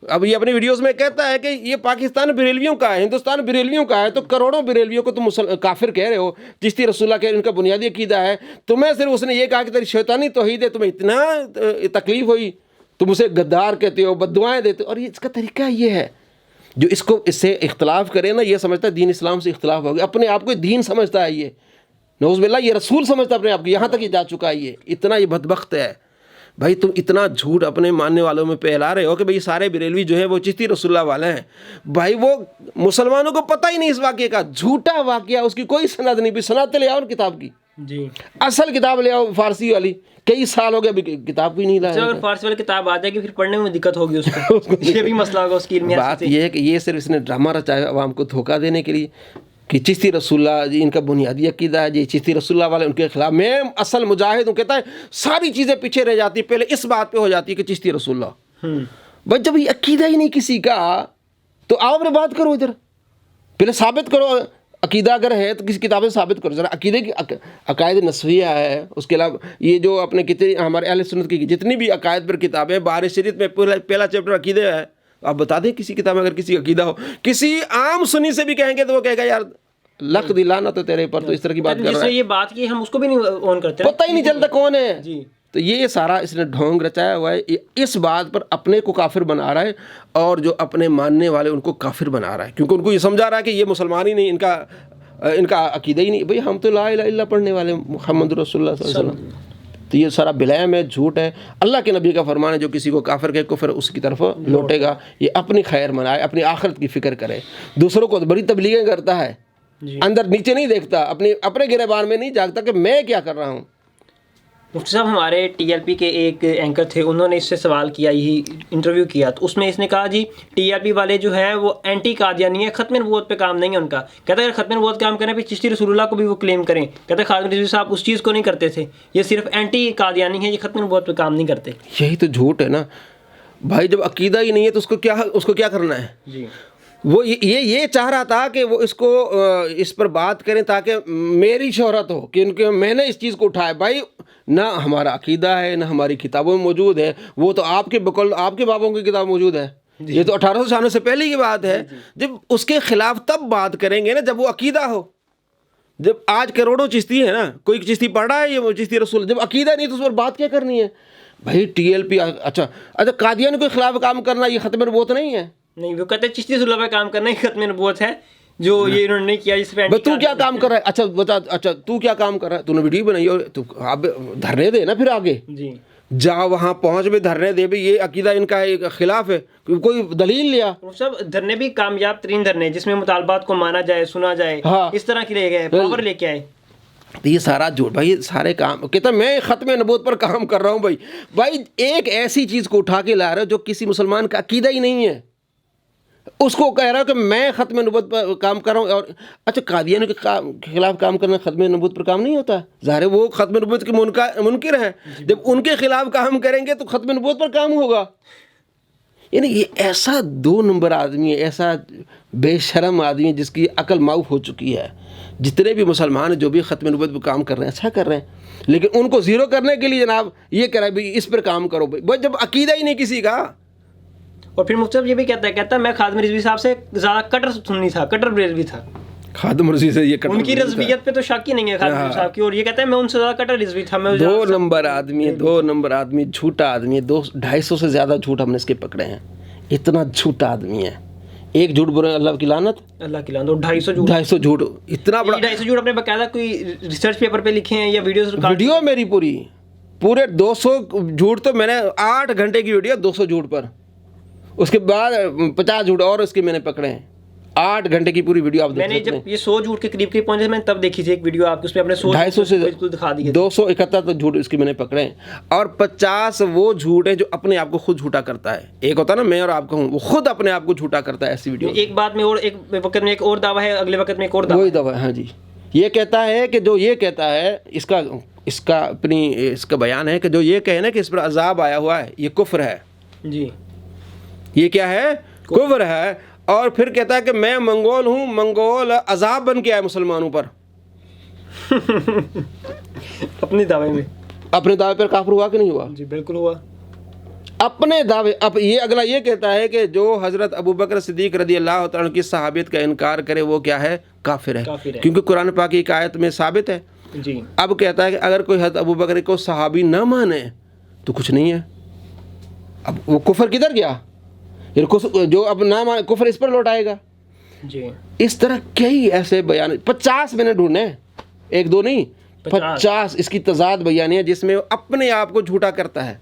اب یہ اپنی ویڈیوز میں کہتا ہے کہ یہ پاکستان بریلویوں کا ہے, ہندوستان بریلویوں کا ہے, تو کروڑوں بریلویوں کو تم کافر کہہ رہے ہو. چشتی رسول اللہ کے ان کا بنیادی عقیدہ ہے. تمہیں صرف اس نے یہ کہا کہ تیری شیطانی توحید ہے, تمہیں اتنا تکلیف ہوئی, تم اسے غدار کہتے ہو, بددعائیں دیتے ہو. اور اس کا طریقہ یہ ہے, جو اس سے اختلاف کرے نا یہ سمجھتا ہے دین اسلام سے اختلاف ہو گیا, اپنے آپ کو دین سمجھتا ہے, یہ نعوذ باللہ یہ رسول سمجھتا ہے اپنے آپ کو. یہاں تک یہ جا چکا ہے, یہ اتنا یہ بدبخت ہے. بھائی تم اتنا جھوٹ اپنے ماننے والوں میں پھیلا رہے ہو کہ بھئی سارے بریلوی جو ہیں وہ چشتی رسول اللہ والے ہیں. بھائی وہ مسلمانوں کو پتہ ہی نہیں اس واقعے کا, جھوٹا واقعہ, اس کی کوئی سند نہیں. بھی سند لے آؤ کتاب کی, جی اصل کتاب لے آؤ فارسی والی. کئی سال ہو گئے ابھی کتاب بھی نہیں لایا. اگر فارسی والی کتاب آ جائے گی پھر پڑھنے میں دقت ہوگی اس کو. یہ بھی مسئلہ ہوگا اس کی علمیات. بات یہ ہے کہ یہ صرف اس نے ڈرامہ رچایا عوام کو دھوکہ دینے کے لیے کہ چشتی رسول اللہ جی ان کا بنیادی عقیدہ ہے, جی چشتی رسول اللہ والے ان کے خلاف, میں اصل مجاہد ہوں. کہتا ہے ساری چیزیں پیچھے رہ جاتی, پہلے اس بات پہ ہو جاتی ہے کہ چشتی رسول اللہ. بھائی جب یہ عقیدہ ہی نہیں کسی کا تو آؤ اپنے بات کرو, ادھر پہلے ثابت کرو. عقیدہ اگر ہے تو کسی کتاب سے ثابت کرو ذرا. عقیدے کی عقائد نسویہ ہے, اس کے علاوہ یہ جو اپنے کتنے ہمارے اہل سنت کی جتنی بھی عقائد پر کتابیں, بہار شریعت میں پہلا چیپٹر عقیدے ہے. آپ بتا دیں کسی کتاب میں اگر کسی عقیدہ ہو, کسی عام سنی سے بھی کہیں گے تو وہ کہے گا یار لکھ دلانا تو تیرے پر, تو اس طرح کی بات کر رہا ہے. جس نے یہ بات کی ہم اس کو بھی نہیں آن کرتے, پتہ ہی نہیں چلتا کون ہے. جی تو یہ سارا اس نے ڈھونگ رچایا ہوا ہے, اس بات پر اپنے کو کافر بنا رہا ہے اور جو اپنے ماننے والے ان کو کافر بنا رہا ہے, کیونکہ ان کو یہ سمجھا رہا ہے کہ یہ مسلمان ہی نہیں, ان کا عقیدہ ہی نہیں. بھئی ہم تو لا الہ الا اللہ پڑھنے والے, محمد رسول اللہ صلی اللہ علیہ وسلم. تو یہ سارا بلیم ہے, جھوٹ ہے. اللہ کے نبی کا فرمان ہے جو کسی کو کافر کہے کفر اس کی طرف لوٹے گا. یہ اپنی خیر منائے, اپنی آخرت کی فکر کرے. دوسروں کو بڑی تبلیغیں کرتا ہے, اندر نیچے نہیں دیکھتا, اپنے گریبان میں نہیں جاگتا کہ میں کیا کر رہا ہوں. مفتی صاحب ہمارے ٹی ایل پی کے ایک اینکر تھے, انہوں نے اس سے سوال کیا, یہی انٹرویو کیا, تو اس میں اس نے کہا جی ٹی ایل پی والے جو ہیں وہ اینٹی قادیانی ہے, ختم نبوت پہ کام نہیں ہے ان کا. کہتا ہے اگر ختم نبوت کام کریں پھر چشتی رسول اللہ کو بھی وہ کلیم کریں. کہتا ہے خالد رضوی صاحب اس چیز کو نہیں کرتے تھے, یہ صرف اینٹی قادیانی ہے, یہ ختم نبوت پہ کام نہیں کرتے. یہی تو جھوٹ ہے نا بھائی. جب عقیدہ ہی نہیں ہے تو اس کو کیا کرنا ہے. جی وہ یہ چاہ رہا تھا کہ وہ اس پر بات کریں تاکہ میری شہرت ہو, کہ میں نے اس چیز کو اٹھایا. بھائی نہ ہمارا عقیدہ ہے نہ ہماری کتابوں میں موجود ہے, وہ تو آپ کے بابوں کی کتاب موجود ہے. یہ تو 1800 سالوں سے پہلے کی بات ہے. جب اس کے خلاف تب بات کریں گے نا جب وہ عقیدہ ہو. جب آج کروڑوں چشتی ہے نا, کوئی چشتی پڑھ رہا ہے یہ چشتی رسول, جب عقیدہ نہیں تو اس پر بات کیا کرنی ہے. بھائی ٹی ایل پی اچھا قادیانی کے خلاف کام کرنا یہ ختم نبوت نہیں ہے. نہیں, وہ کہتے ہیں چشتی رسول اللہ پہ کام کرنا ہی ختم نبوت ہے, جو یہ انہوں نے کیا. اس پہ تو کیا کام کر رہا ہے؟ اچھا بتا, اچھا تو کیا کام کر رہا ہے؟ تو نے ویڈیو بنائی اور تو آپ دھرنے دے نا, پھر آگے جی جا وہاں پہنچ بھی دھرنے دے بھی, یہ عقیدہ ان کا خلاف ہے, کوئی دلیل لیا. سب دھرنے بھی کامیاب ترین دھرنے جس میں مطالبات کو مانا جائے, سنا جائے, اس طرح کے لے گئے, پاور لے کے آئے. تو یہ سارا جھوٹ بھائی, یہ سارے کام کہتا میں ختم نبوت پر کام کر رہا ہوں. بھائی ایک ایسی چیز کو اٹھا کے لا رہا ہے جو کسی مسلمان کا عقیدہ ہی نہیں ہے, اس کو کہہ رہا ہے کہ میں ختم نبوت پر کام کر رہا ہوں. اور اچھا قادیانی کے خلاف کام کرنا ختم نبوت پر کام نہیں ہوتا. ظاہر ہے وہ ختم نبوت کے منکر ہیں, جب ان کے خلاف کام کریں گے تو ختم نبوت پر کام ہوگا. یعنی یہ ایسا 2 نمبر آدمی ہے، ایسا بے شرم آدمی ہے جس کی عقل معاف ہو چکی ہے. جتنے بھی مسلمان جو بھی ختم نبوت پہ کام کر رہے ہیں اچھا کر رہے ہیں، لیکن ان کو زیرو کرنے کے لیے جناب یہ کہہ رہا ہے بھائی اس پر کام کرو. بھائی جب عقیدہ ہی نہیں کسی کا. اور پھر مفتی صاحب یہ بھی کہتا ہے میں خادم رضوی صاحب سے زیادہ کٹر سنی تھا، کٹر رضوی تھا. خادم رضوی سے یہ کٹر ان کی رضویت پہ تو شک ہی نہیں ہے خادم رضوی صاحب کی، اور یہ کہتا ہے میں ان سے زیادہ کٹر رضوی تھا. میں 2 نمبر آدمی ہے، 2 نمبر آدمی، جھوٹا آدمی ہے. 250 سے زیادہ جھوٹ ہم نے اس کے پکڑے ہیں. اتنا جھوٹا آدمی ہے. ایک جھوٹ بولے اللہ کی لعنت، اللہ کی لعنت. اور 250 جھوٹ اتنا بڑا. 250 جھوٹ اپنے باقاعدہ کوئی ریسرچ پیپر پہ لکھے ہیں یا ویڈیوز ویڈیو میری پورے 200 جھوٹ، تو میں نے 8 گھنٹے کی ویڈیو 200 جھوٹ پر، اس کے بعد 50 جھوٹ اور اس کے میں نے پکڑے ہیں. 8 گھنٹے کی پوری ویڈیو آپ دیکھ میں نے جب یہ 100 جھوٹ کے قریب پہنچے میں نے تب دیکھی تھی ایک ویڈیو آپ کو، اس پہ اپنے 250 سے بالکل دکھا دی. 271 تو جھوٹ اس کی میں نے پکڑے ہیں، اور 50 وہ جھوٹ ہے جو اپنے آپ کو خود جھوٹا کرتا ہے. ایک ہوتا ہے نا میں اور آپ کہوں، وہ خود اپنے آپ کو جھوٹا کرتا ہے. ایسی ویڈیو ایک بات میں اور ایک وقت میں ایک اور دعویٰ ہے، اگلے وقت میں ایک اور دعویٰ. وہی دعویٰ. ہاں جی، یہ کہتا ہے کہ جو یہ کہتا ہے اس کا بیان ہے کہ جو یہ کہے نا کہ اس پر عذاب آیا ہوا ہے یہ کفر ہے. جی یہ کیا ہے؟ کفر ہے. اور پھر کہتا ہے کہ میں منگول ہوں، منگول عذاب بن کے آئے مسلمانوں پر. اپنے دعوے میں، اپنے دعوے پر کافر ہوا کہ نہیں ہوا؟ جی بالکل ہوا. اپنے دعوے. اب یہ اگلا یہ کہتا ہے کہ جو حضرت ابوبکر صدیق رضی اللہ تعالیٰ عنہ کی صحابیت کا انکار کرے وہ کیا ہے؟ کافر ہے. کیونکہ قرآن پاک کی ایک آیت میں ثابت ہے. جی اب کہتا ہے کہ اگر کوئی حضرت ابوبکر کو صحابی نہ مانے تو کچھ نہیں ہے. اب وہ کفر کدھر گیا؟ جو اب نہ مانے کفر اس پر لوٹ آئے گا. جی اس طرح کئی ایسے بیان 50 میں نے ڈھونڈے، 1-2 نہیں 50 اس کی تضاد بیانی ہے جس میں وہ اپنے آپ کو جھوٹا کرتا ہے.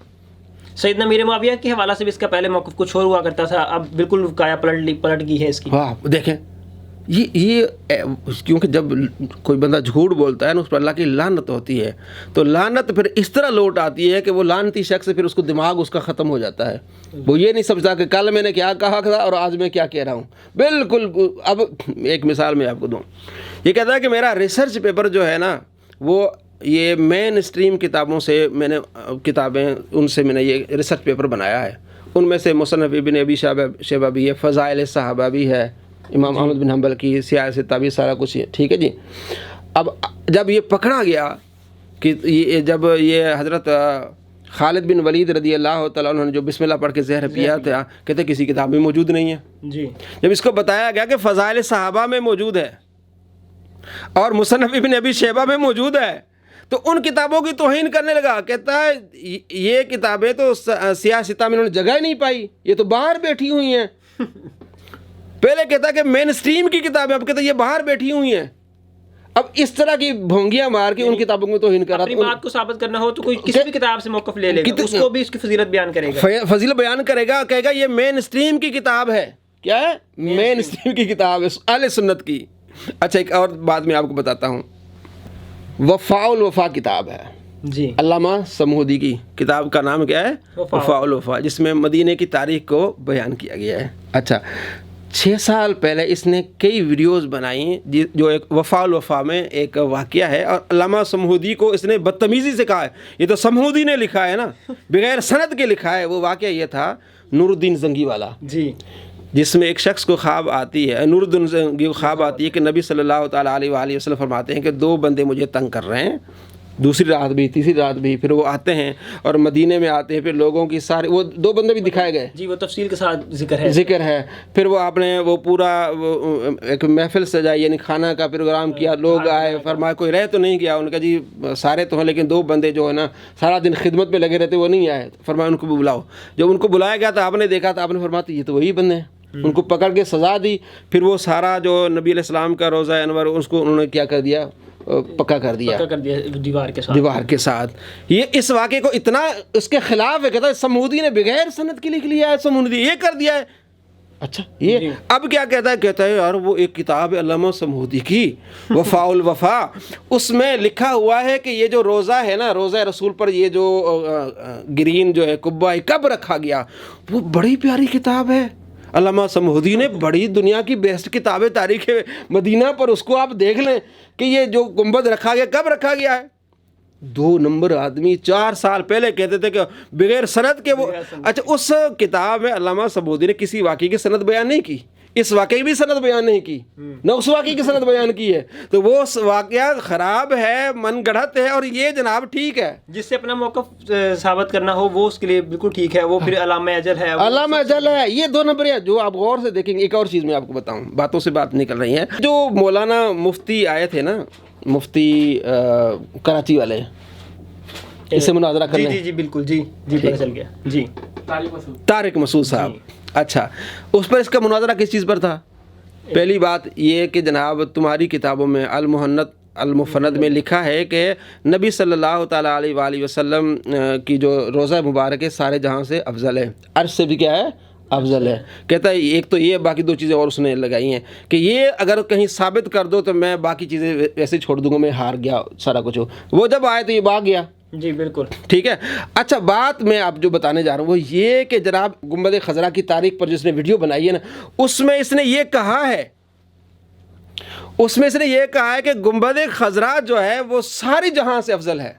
سیدنا امیر معاویہ کے حوالہ سے بھی اس کا پہلے موقف کچھ اور ہوا کرتا تھا، اب بالکل کایا پلٹ گئی ہے اس کی. واہ دیکھیں یہ کیونکہ جب کوئی بندہ جھوٹ بولتا ہے نا اس پر اللہ کی لعنت ہوتی ہے، تو لعنت پھر اس طرح لوٹ آتی ہے کہ وہ لعنتی شخص پھر اس کو دماغ اس کا ختم ہو جاتا ہے. وہ یہ نہیں سمجھتا کہ کل میں نے کیا کہا تھا اور آج میں کیا کہہ رہا ہوں. بالکل. اب ایک مثال میں آپ کو دوں. یہ کہتا ہے کہ میرا ریسرچ پیپر جو ہے نا وہ یہ مین اسٹریم کتابوں سے میں نے کتابیں ان سے میں نے یہ ریسرچ پیپر بنایا ہے. ان میں سے مصنف ابن ابی شیبہ بھی ہے، فضائل صحابہ بھی ہے، امام احمد بن حنبل کی سیاست بھی سارا کچھ ہے. ٹھیک ہے جی. اب جب یہ پکڑا گیا کہ جب یہ حضرت خالد بن ولید رضی اللہ تعالیٰ عنہ نے جو بسم اللہ پڑھ کے زہر پیا تھا، کہتے کسی کتاب میں موجود نہیں ہے. جی جب اس کو بتایا گیا کہ فضائل صحابہ میں موجود ہے اور مصنف ابن ابی شیبہ میں موجود ہے تو ان کتابوں کی توہین کرنے لگا. کہتا ہے یہ کتابیں تو سیاستہ میں انہوں نے جگہ ہی نہیں پائی، یہ تو باہر بیٹھی ہوئی ہیں. پہلے کہتا کہ مین اسٹریم کی کتابیں، اب کہتا یہ باہر بیٹھی ہوئی ہیں. اب اس طرح کی بھونگیاں مار کے ان کتابوں میں توہین کر رہا. اپنی بات کو ثابت کرنا ہو تو کوئی کسی بھی کتاب سے موقف لے لے گا، اس کو بھی اس کی فضیلت بیان کرے گا. فضیلت بیان کرے گا، کہے گا یہ مین اسٹریم کی کتاب ہے. کیا ہے؟ مین اسٹریم کی کتاب ہے اہل سنت کی. اچھا ایک اور بات میں آپ کو بتاتا ہوں. وفاء الوفا کتاب ہے جی علامہ سمودی کی. کتاب کا نام کیا ہے؟ وفاء الوفا، جس میں مدینے کی تاریخ کو بیان کیا گیا ہے. اچھا 6 سال پہلے اس نے کئی ویڈیوز بنائی جو ایک وفاء الوفا میں ایک واقعہ ہے، اور علامہ سمودی کو اس نے بدتمیزی سے کہا ہے یہ تو سمودی نے لکھا ہے نا، بغیر سند کے لکھا ہے. وہ واقعہ یہ تھا نور الدین زنگی والا، جی جس میں ایک شخص کو خواب آتی ہے، نور الدین زنگی کو خواب آتی ہے کہ نبی صلی اللہ تعالیٰ علیہ وآلہ وسلم فرماتے ہیں کہ 2 بندے مجھے تنگ کر رہے ہیں، دوسری رات بھی تیسری رات بھی. پھر وہ آتے ہیں اور مدینے میں آتے ہیں، پھر لوگوں کی ساری وہ 2 بندے بھی دکھائے گئے. جی وہ تفصیل کے ساتھ ذکر ہے. پھر وہ آپ نے وہ پورا ایک محفل سجائی، یعنی کھانا کا پروگرام کیا، لوگ آئے، فرمایا کوئی رہ تو نہیں گیا. ان کا جی سارے تو ہیں لیکن 2 بندے جو ہے نا سارا دن خدمت میں لگے رہتے وہ نہیں آئے. فرمایا ان کو بھی بلاؤ. جب ان کو بلایا گیا تو آپ نے دیکھا تو آپ نے فرمایا یہ تو وہی بندے ہیں. ان کو پکڑ کے سزا دی. پھر وہ سارا جو نبی علیہ السلام کا روضہ انور اس کو انہوں نے کیا کر دیا؟ پکا کر دیا دیوار کے ساتھ. یہ اس واقعے کو اتنا اس کے خلاف ہے، کہتا ہے سمودی نے بغیر سند کے لکھ لیا ہے، سمودی یہ کر دیا ہے. اچھا یہ اب کیا کہتا ہے؟ کہتا ہے یار وہ ایک کتاب ہے علامہ سمودی کی وفاء الوفا، اس میں لکھا ہوا ہے کہ یہ جو روزہ ہے نا، روزہ رسول پر یہ جو گرین جو ہے قبہ کب رکھا گیا، وہ بڑی پیاری کتاب ہے. علامہ سمودی نے بڑی دنیا کی بیسٹ کتابیں تاریخ مدینہ پر، اس کو آپ دیکھ لیں کہ یہ جو گنبد رکھا گیا کب رکھا گیا ہے. دو نمبر آدمی 4 سال پہلے کہتے تھے کہ بغیر سند کے وہ اچھا اس کتاب میں علامہ سبودی نے کسی واقعے کی سند بیان نہیں کی، اس واقعے بھی سند بیان نہیں کی، نہ اس واقعے کی سند بیان کی ہے، تو وہ واقعہ خراب ہے، من گڑھت ہے، اور یہ جناب ٹھیک ہے جس سے اپنا موقف ثابت کرنا ہو وہ اس کے لیے بالکل ٹھیک ہے، وہ پھر علامہ اجل ہے، علامہ اجل ہے، یہ 2 نمبر ہے جو آپ غور سے دیکھیں گے۔ ایک اور چیز میں آپ کو بتاؤں، باتوں سے بات نکل رہی ہے، جو مولانا مفتی آئے تھے نا، مفتی کراچی والے، اس سے مناظرہ کر لیں۔ جی بالکل، جی پتہ چل گیا، جی طارق مسعود صاحب، اچھا اس پر اس کا مناظرہ کس چیز پر تھا؟ پہلی بات یہ کہ جناب تمہاری کتابوں میں المفند میں لکھا ہے کہ نبی صلی اللہ تعالیٰ علیہ وآلہ وسلم کی جو روزہ مبارک ہے سارے جہاں سے افضل ہے، عرش سے بھی کیا ہے؟ افضل ہے۔ کہتا ہے ایک تو یہ، باقی 2 چیزیں اور اس نے لگائی ہیں کہ یہ اگر کہیں ثابت کر دو تو میں باقی چیزیں ایسے چھوڑ دوں گا، میں ہار گیا سارا کچھ ہو۔ وہ جب آئے تو یہ بھاگ گیا۔ جی بالکل ٹھیک ہے۔ اچھا بات میں آپ جو بتانے جا رہا ہوں وہ یہ کہ جناب گنبد خضرا کی تاریخ پر جس نے ویڈیو بنائی ہے نا، اس میں اس نے یہ کہا ہے کہ گنبد خضرا جو ہے وہ ساری جہاں سے افضل ہے۔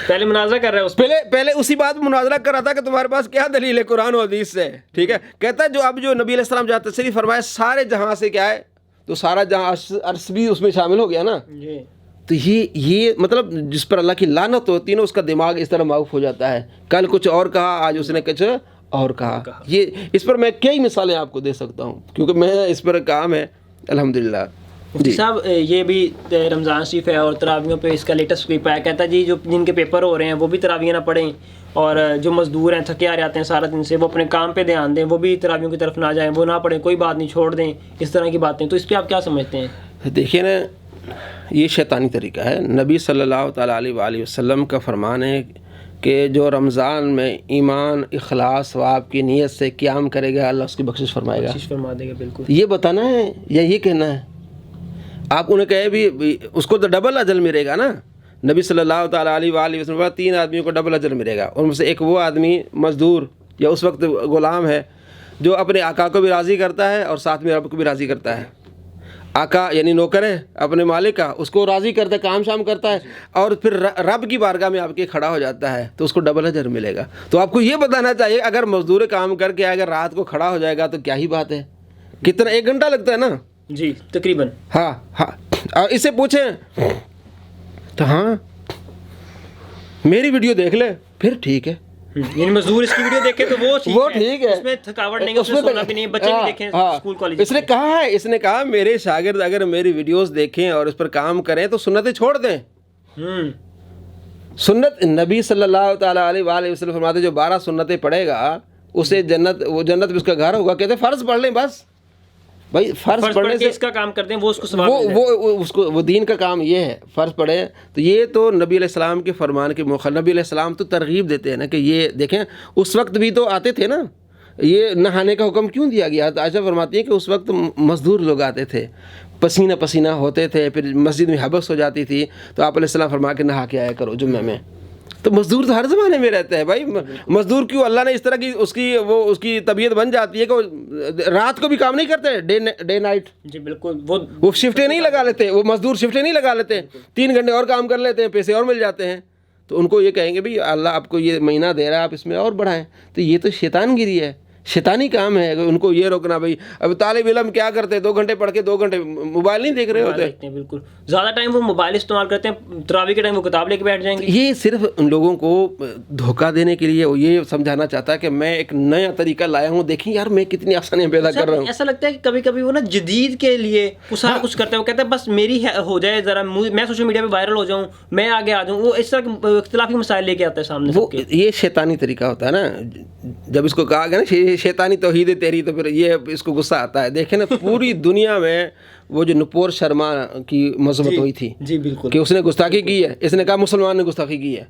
پہلے مناظرہ کر رہا ہے اس پہلے اسی بات میں مناظرہ کر رہا تھا کہ تمہارے پاس کیا دلیل ہے قرآن و حدیث سے، ٹھیک ہے۔ کہتا ہے جو نبی علیہ السلام جہاں تشریف فرمایا سارے جہاں سے کیا ہے، تو سارا جہاں عرش بھی اس میں شامل ہو گیا نا۔ تو یہ مطلب جس پر اللہ کی لعنت ہوتی ہے نا، اس کا دماغ اس طرح معاف ہو جاتا ہے، کل کچھ اور کہا، آج اس نے کچھ اور کہا۔ یہ اس پر میں کئی مثالیں آپ کو دے سکتا ہوں کیونکہ میں اس پر کام ہے الحمدللہ۔ مفتی صاحب یہ بھی رمضان شریف ہے اور تراویحوں پہ اس کا لیٹسٹ کلپ آیا، کہتا ہے جی جو جن کے پیپر ہو رہے ہیں وہ بھی تراویح نہ پڑھیں، اور جو مزدور ہیں تھکے آ رہے آتے ہیں سارا دن سے، وہ اپنے کام پہ دھیان دیں، وہ بھی تراویحوں کی طرف نہ جائیں، وہ نہ پڑھیں، کوئی بات نہیں، چھوڑ دیں، اس طرح کی باتیں۔ تو اس پہ آپ کیا سمجھتے ہیں؟ دیکھیں نا، یہ شیطانی طریقہ ہے۔ نبی صلی اللہ تعالیٰ علیہ وآلہ وسلم کا فرمان ہے کہ جو رمضان میں ایمان، اخلاص، ثواب کی نیت سے قیام کرے گا اللہ اس کی بخشش فرمائے گا، بخشش فرما دے گا۔ بالکل یہ بتانا ہے یا یہ کہنا ہے؟ آپ انہیں کہے بھی اس کو تو ڈبل اجر ملے گا نا۔ نبی صلی اللہ تعالیٰ علیہ وآلہ وسلم 3 آدمیوں کو ڈبل اجر ملے گا، ان میں سے ایک وہ آدمی مزدور یا اس وقت غلام ہے جو اپنے آقا کو بھی راضی کرتا ہے اور ساتھ میں رب کو بھی راضی کرتا ہے۔ آقا یعنی نوکر ہے اپنے مالک کا، اس کو راضی کرتا ہے، کام شام کرتا ہے، اور پھر رب کی بارگاہ میں آپ کے کھڑا ہو جاتا ہے تو اس کو ڈبل اجر ملے گا۔ تو آپ کو یہ بتانا چاہیے اگر مزدور کام کر کے اگر رات کو کھڑا ہو جائے گا تو کیا ہی بات ہے، کتنا 1 گھنٹہ لگتا ہے نا؟ جی تقریباً۔ ہاں اور اس سے پوچھیں تو ہاں میری ویڈیو دیکھ لے پھر ٹھیک ہے، یعنی مزدور اس کی ویڈیو دیکھے تو وہ ٹھیک ہے، اس میں تھکاوٹ نہیں ہے، اس میں سونا بھی نہیں ہے، بچے بھی دیکھیں اسکول کالج۔ اس نے کہا میرے شاگرد اگر میری ویڈیوز دیکھیں اور اس پر کام کریں تو سنتیں چھوڑ دیں۔ سنت نبی صلی اللہ تعالیٰ علیہ وآلہ وسلم فرماتے جو 12 سنتیں پڑھے گا اسے جنت بھی اس کا گھر ہوگا۔ کہتے فرض پڑھ لیں بس، بھائی فرض پڑھنے سے اس کا کام کرتے ہیں وہ اس کو ثواب ملتا ہے، وہ دین کا کام یہ ہے، فرض پڑھے۔ تو یہ تو نبی علیہ السلام کے فرمان کے مخالف، نبی علیہ السلام تو ترغیب دیتے ہیں نا کہ یہ دیکھیں اس وقت بھی تو آتے تھے نا، یہ نہانے کا حکم کیوں دیا گیا؟ عائشہ فرماتی ہیں کہ اس وقت مزدور لوگ آتے تھے، پسینہ پسینہ ہوتے تھے، پھر مسجد میں حبس ہو جاتی تھی، تو آپ علیہ السلام فرما کے نہا کے آیا کرو جمعہ میں۔ تو مزدور تو ہر زمانے میں رہتے ہیں بھائی، مزدور کیوں اللہ نے اس طرح کی اس کی طبیعت بن جاتی ہے کہ رات کو بھی کام نہیں کرتے، ڈے نائٹ۔ جی بالکل، وہ شفٹیں نہیں لگا لیتے، وہ مزدور شفٹیں نہیں لگا لیتے، 3 گھنٹے اور کام کر لیتے ہیں، پیسے اور مل جاتے ہیں۔ تو ان کو یہ کہیں گے بھائی اللہ آپ کو یہ مہینہ دے رہا ہے، آپ اس میں اور بڑھائیں۔ تو یہ تو شیطان گیری ہے، شیطانی کام ہے ان کو یہ روکنا۔ بھائی اب طالب علم کیا کرتے ہیں، 2 گھنٹے پڑھ کے 2 گھنٹے موبائل نہیں دیکھ رہے ہوتے، بالکل زیادہ ٹائم وہ موبائل استعمال کرتے ہیں، تراویح کے ٹائم وہ کتاب لے کے بیٹھ جائیں گے۔ یہ صرف ان لوگوں کو دھوکہ دینے کے لیے وہ یہ سمجھانا چاہتا ہے کہ میں ایک نیا طریقہ لایا ہوں، دیکھیں یار میں کتنی آسانیاں پیدا کر رہا ہوں۔ ایسا لگتا ہے کہ کبھی کبھی وہ نا جدید کے لیے سارا کچھ کرتا ہے، وہ کہتا ہے بس میری ہو جائے ذرا، میں سوشل میڈیا پہ وائرل ہو جاؤں، میں آگے آ جاؤں، وہ اس طرح اختلافی مسائل لے کے آتا ہے سامنے۔ وہ یہ شیطانی طریقہ ہوتا ہے نا، جب اس کو کہا گیا نا شیطانی توحید تیری، تو پھر یہ اس کو غصہ آتا ہے۔ دیکھیں نا پوری دنیا میں وہ جو نپور شرما کی مذمت ہوئی تھی، جی بالکل، کہ اس نے گستاخی کی ہے، اس نے کہا مسلمان نے گستاخی کی ہے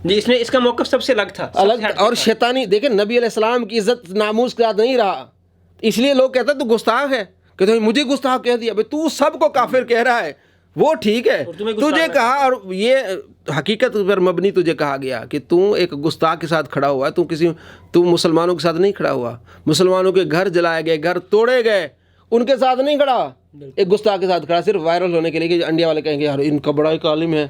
جی، اس کا موقف سب سے الگ تھا، اور شیطانی۔ دیکھیں نبی علیہ السلام کی عزت ناموس کے ساتھ نہیں رہا، اس لیے لوگ کہتے ہیں تو گستاخ ہے، کہ تو مجھے گستاخ کہہ دیا، بھائی تو سب کو کافر کہہ رہا ہے، وہ ٹھیک ہے تجھے کہا، اور یہ حقیقت پر مبنی تجھے کہا گیا کہ تو ایک گستاخ کے ساتھ کھڑا ہوا ہے، تو مسلمانوں کے ساتھ نہیں کھڑا ہوا، مسلمانوں کے گھر جلائے گئے، گھر توڑے گئے، ان کے ساتھ نہیں کھڑا، ایک گستاخ کے ساتھ کھڑا صرف وائرل ہونے کے لیے کہ انڈیا والے کہیں گے یار ان کا بڑا ایک عالم ہے,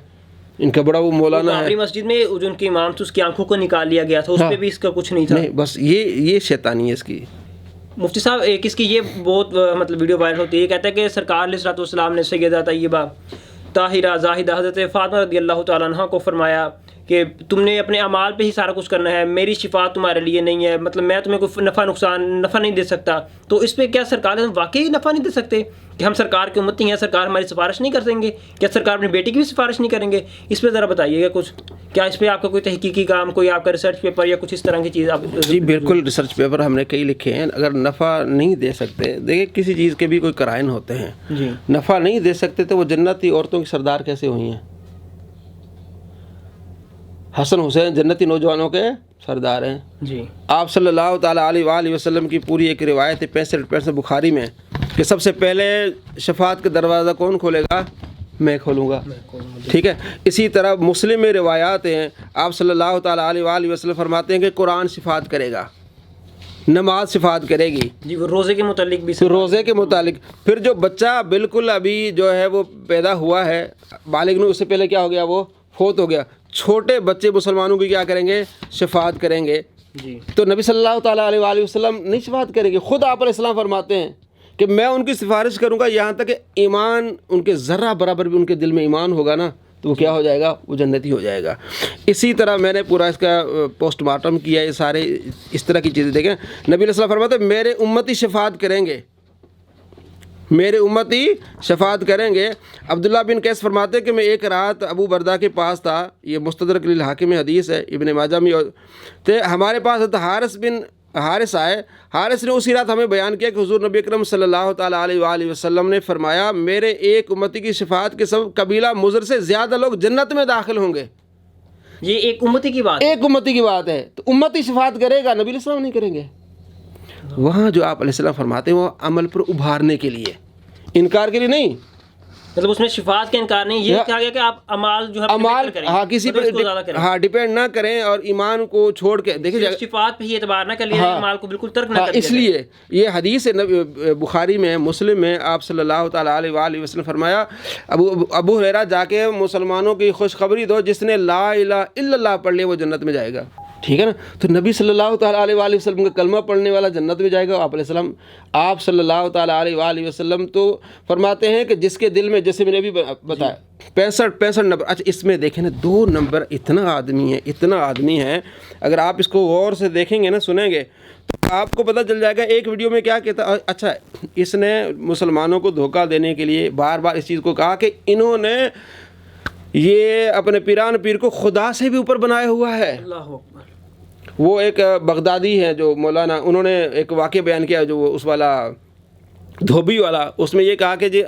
ان کا بڑا وہ مولانا ہے. بابری مسجد میں جو ان کے امام تھے اس کی آنکھوں کو نکال لیا گیا تھا, اس پہ بھی اس کا کچھ نہیں تھا. نہیں, بس یہ شیطانی ہے اس کی. مفتی صاحب ایک اس کی یہ بہت مطلب ویڈیو وائرل ہوتی ہے, یہ کہتا ہے کہ سرکار علیہ الصلوۃ والسلام نے سیدہ طیبہ طاہرہ زاہدہ حضرت فاطمہ رضی اللہ تعالیٰ عنہ کو فرمایا کہ تم نے اپنے اعمال پہ ہی سارا کچھ کرنا ہے, میری شفاعت تمہارے لیے نہیں ہے, مطلب میں تمہیں کوئی نفع نہیں دے سکتا. تو اس پہ کیا سرکار واقعی نفع نہیں دے سکتے کہ ہم سرکار کی امتی ہیں, سرکار ہماری سفارش نہیں کر دیں گے؟ کیا سرکار اپنی بیٹی کی بھی سفارش نہیں کریں گے؟ اس پہ ذرا بتائیے گا کچھ, کیا اس پہ آپ کا کوئی تحقیقی کام, کوئی آپ کا ریسرچ پیپر یا کچھ اس طرح کی چیز آپ؟ جی بالکل, ریسرچ پیپر ہم نے کئی لکھے ہیں. اگر نفع نہیں دے سکتے, دیکھیں کسی چیز کے بھی کوئی قرائن ہوتے ہیں, جی نفع نہیں دے سکتے تو وہ جنتی عورتوں کی سردار کیسے ہوئی ہیں؟ حسن حسین جنتی نوجوانوں کے سردار ہیں. جی آپ صلی اللہ تعالیٰ علیہ وآلہ وسلم کی پوری ایک روایت ہے 65 بخاری میں کہ سب سے پہلے شفاعت کا دروازہ کون کھولے گا؟ میں کھولوں گا. ٹھیک ہے. اسی طرح مسلم میں روایات ہیں, آپ صلی اللہ تعالیٰ علیہ وآلہ وسلم فرماتے ہیں کہ قرآن شفاعت کرے گا, نماز شفاعت کرے گی. جی وہ روزے کے متعلق بھی, روزے کے متعلق. پھر جو بچہ بالکل ابھی جو ہے وہ پیدا ہوا ہے, بالغ نہیں, اس سے پہلے کیا ہو گیا, وہ فوت ہو گیا, چھوٹے بچے مسلمانوں کی کیا کریں گے؟ شفاعت کریں گے. جی تو نبی صلی اللہ تعالیٰ علیہ وآلہ وسلم نہیں شفاعت کریں گے, خود آپ علیہ السلام فرماتے ہیں کہ میں ان کی سفارش کروں گا یہاں تک کہ ایمان ان کے ذرہ برابر بھی ان کے دل میں ایمان ہوگا نا, تو وہ کیا ہو جائے گا؟ وہ جنتی ہو جائے گا. اسی طرح میں نے پورا اس کا پوسٹ مارٹم کیا, یہ سارے اس طرح کی چیزیں دیکھیں. نبی علیہ السلام فرماتے ہیں میرے امتی شفاعت کریں گے, میرے امتی شفاعت کریں گے. عبداللہ بن قیس فرماتے ہیں کہ میں ایک رات ابو بردہ کے پاس تھا, یہ مستدرک للحاکم حدیث ہے, ابن ماجہ میں, تو ہمارے پاس حارث بن حارث آئے. حارث نے اسی رات ہمیں بیان کیا کہ حضور نبی اکرم صلی اللہ تعالیٰ علیہ وآلہ وسلم نے فرمایا میرے ایک امتی کی شفاعت کے سبب قبیلہ مضر سے زیادہ لوگ جنت میں داخل ہوں گے. یہ ایک امتی کی بات, ایک امتی کی بات ہے. تو امتی شفاعت کرے گا, نبی علیہ السلام نہیں کریں گے. وہاں جو آپ علیہ السلام فرماتے ہیں وہ عمل پر ابھارنے کے لیے, انکار کے لیے نہیں. مطلب اس میں شفاعت کا انکار نہیں, یہ کہا گیا کہ آپ اعمال جو ہے عمال کسی پر ڈیپینڈ نہ کریں اور ایمان کو چھوڑ کے دیکھیں, شفاعت پہ ہی اعتبار نہ کر لیں, اعمال کو بالکل ترک نہ کریں. اس لیے یہ حدیث بخاری میں, مسلم میں, آپ صلی اللہ تعالیٰ علیہ وآلہ وسلم فرمایا ابو ہریرہ جا کے مسلمانوں کی خوشخبری دو جس نے لا الہ الا اللہ پڑھ لیا وہ جنت میں جائے گا. ٹھیک ہے نا. تو نبی صلی اللہ تعالیٰ علیہ وآلہ وسلم کا کلمہ پڑھنے والا جنت میں جائے گا. آپ علیہ السلام, آپ صلی اللہ تعالیٰ علیہ وآلہ وسلم تو فرماتے ہیں کہ جس کے دل میں, جیسے میں نے بھی بتایا 65 نمبر. اچھا اس میں دیکھیں نا 2 نمبر, اتنا آدمی ہے, اگر آپ اس کو غور سے دیکھیں گے نا, سنیں گے, تو آپ کو پتہ چل جائے گا ایک ویڈیو میں کیا کہتا. اچھا اس نے مسلمانوں کو دھوکہ دینے کے لیے بار بار اس چیز کو کہا کہ انہوں نے یہ اپنے پیران پیر کو خدا سے بھی اوپر بنایا ہوا ہے. اللہ اکبر. وہ ایک بغدادی ہے جو مولانا, انہوں نے ایک واقعہ بیان کیا جو اس والا دھوبی والا, اس میں یہ کہا کہ جی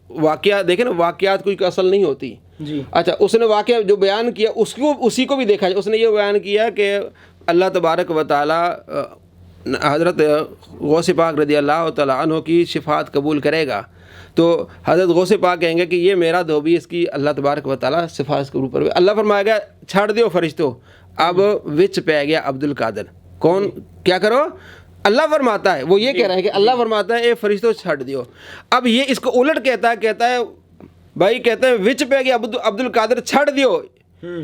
واقعات دیکھیں نا, واقعات کوئی اصل نہیں ہوتی. جی اچھا اس نے واقعہ جو بیان کیا اسی کو بھی دیکھا جائے. اس نے یہ بیان کیا کہ اللہ تبارک و تعالیٰ حضرت غوث پاک رضی اللہ تعالیٰ عنہ کی شفاعت قبول کرے گا. تو حضرت غوث پاک کہیں گے کہ یہ میرا دھوبی, اس کی اللہ تبارک و تعالیٰ شفاعت کے اوپر. اللہ فرمائے گا چھاڑ دیو فرشتوں. اب وچ پہ گیا عبد القادر. کون کیا کرو؟ اللہ فرماتا ہے, وہ یہ کہہ رہا ہے کہ اللہ فرماتا ہے اے فرشتوں چھاڑ دیو. اب یہ اس کو الٹ کہتا ہے بھائی کہتے ہیں وچ پہ گیا عبد القادر چھاڑ دیو,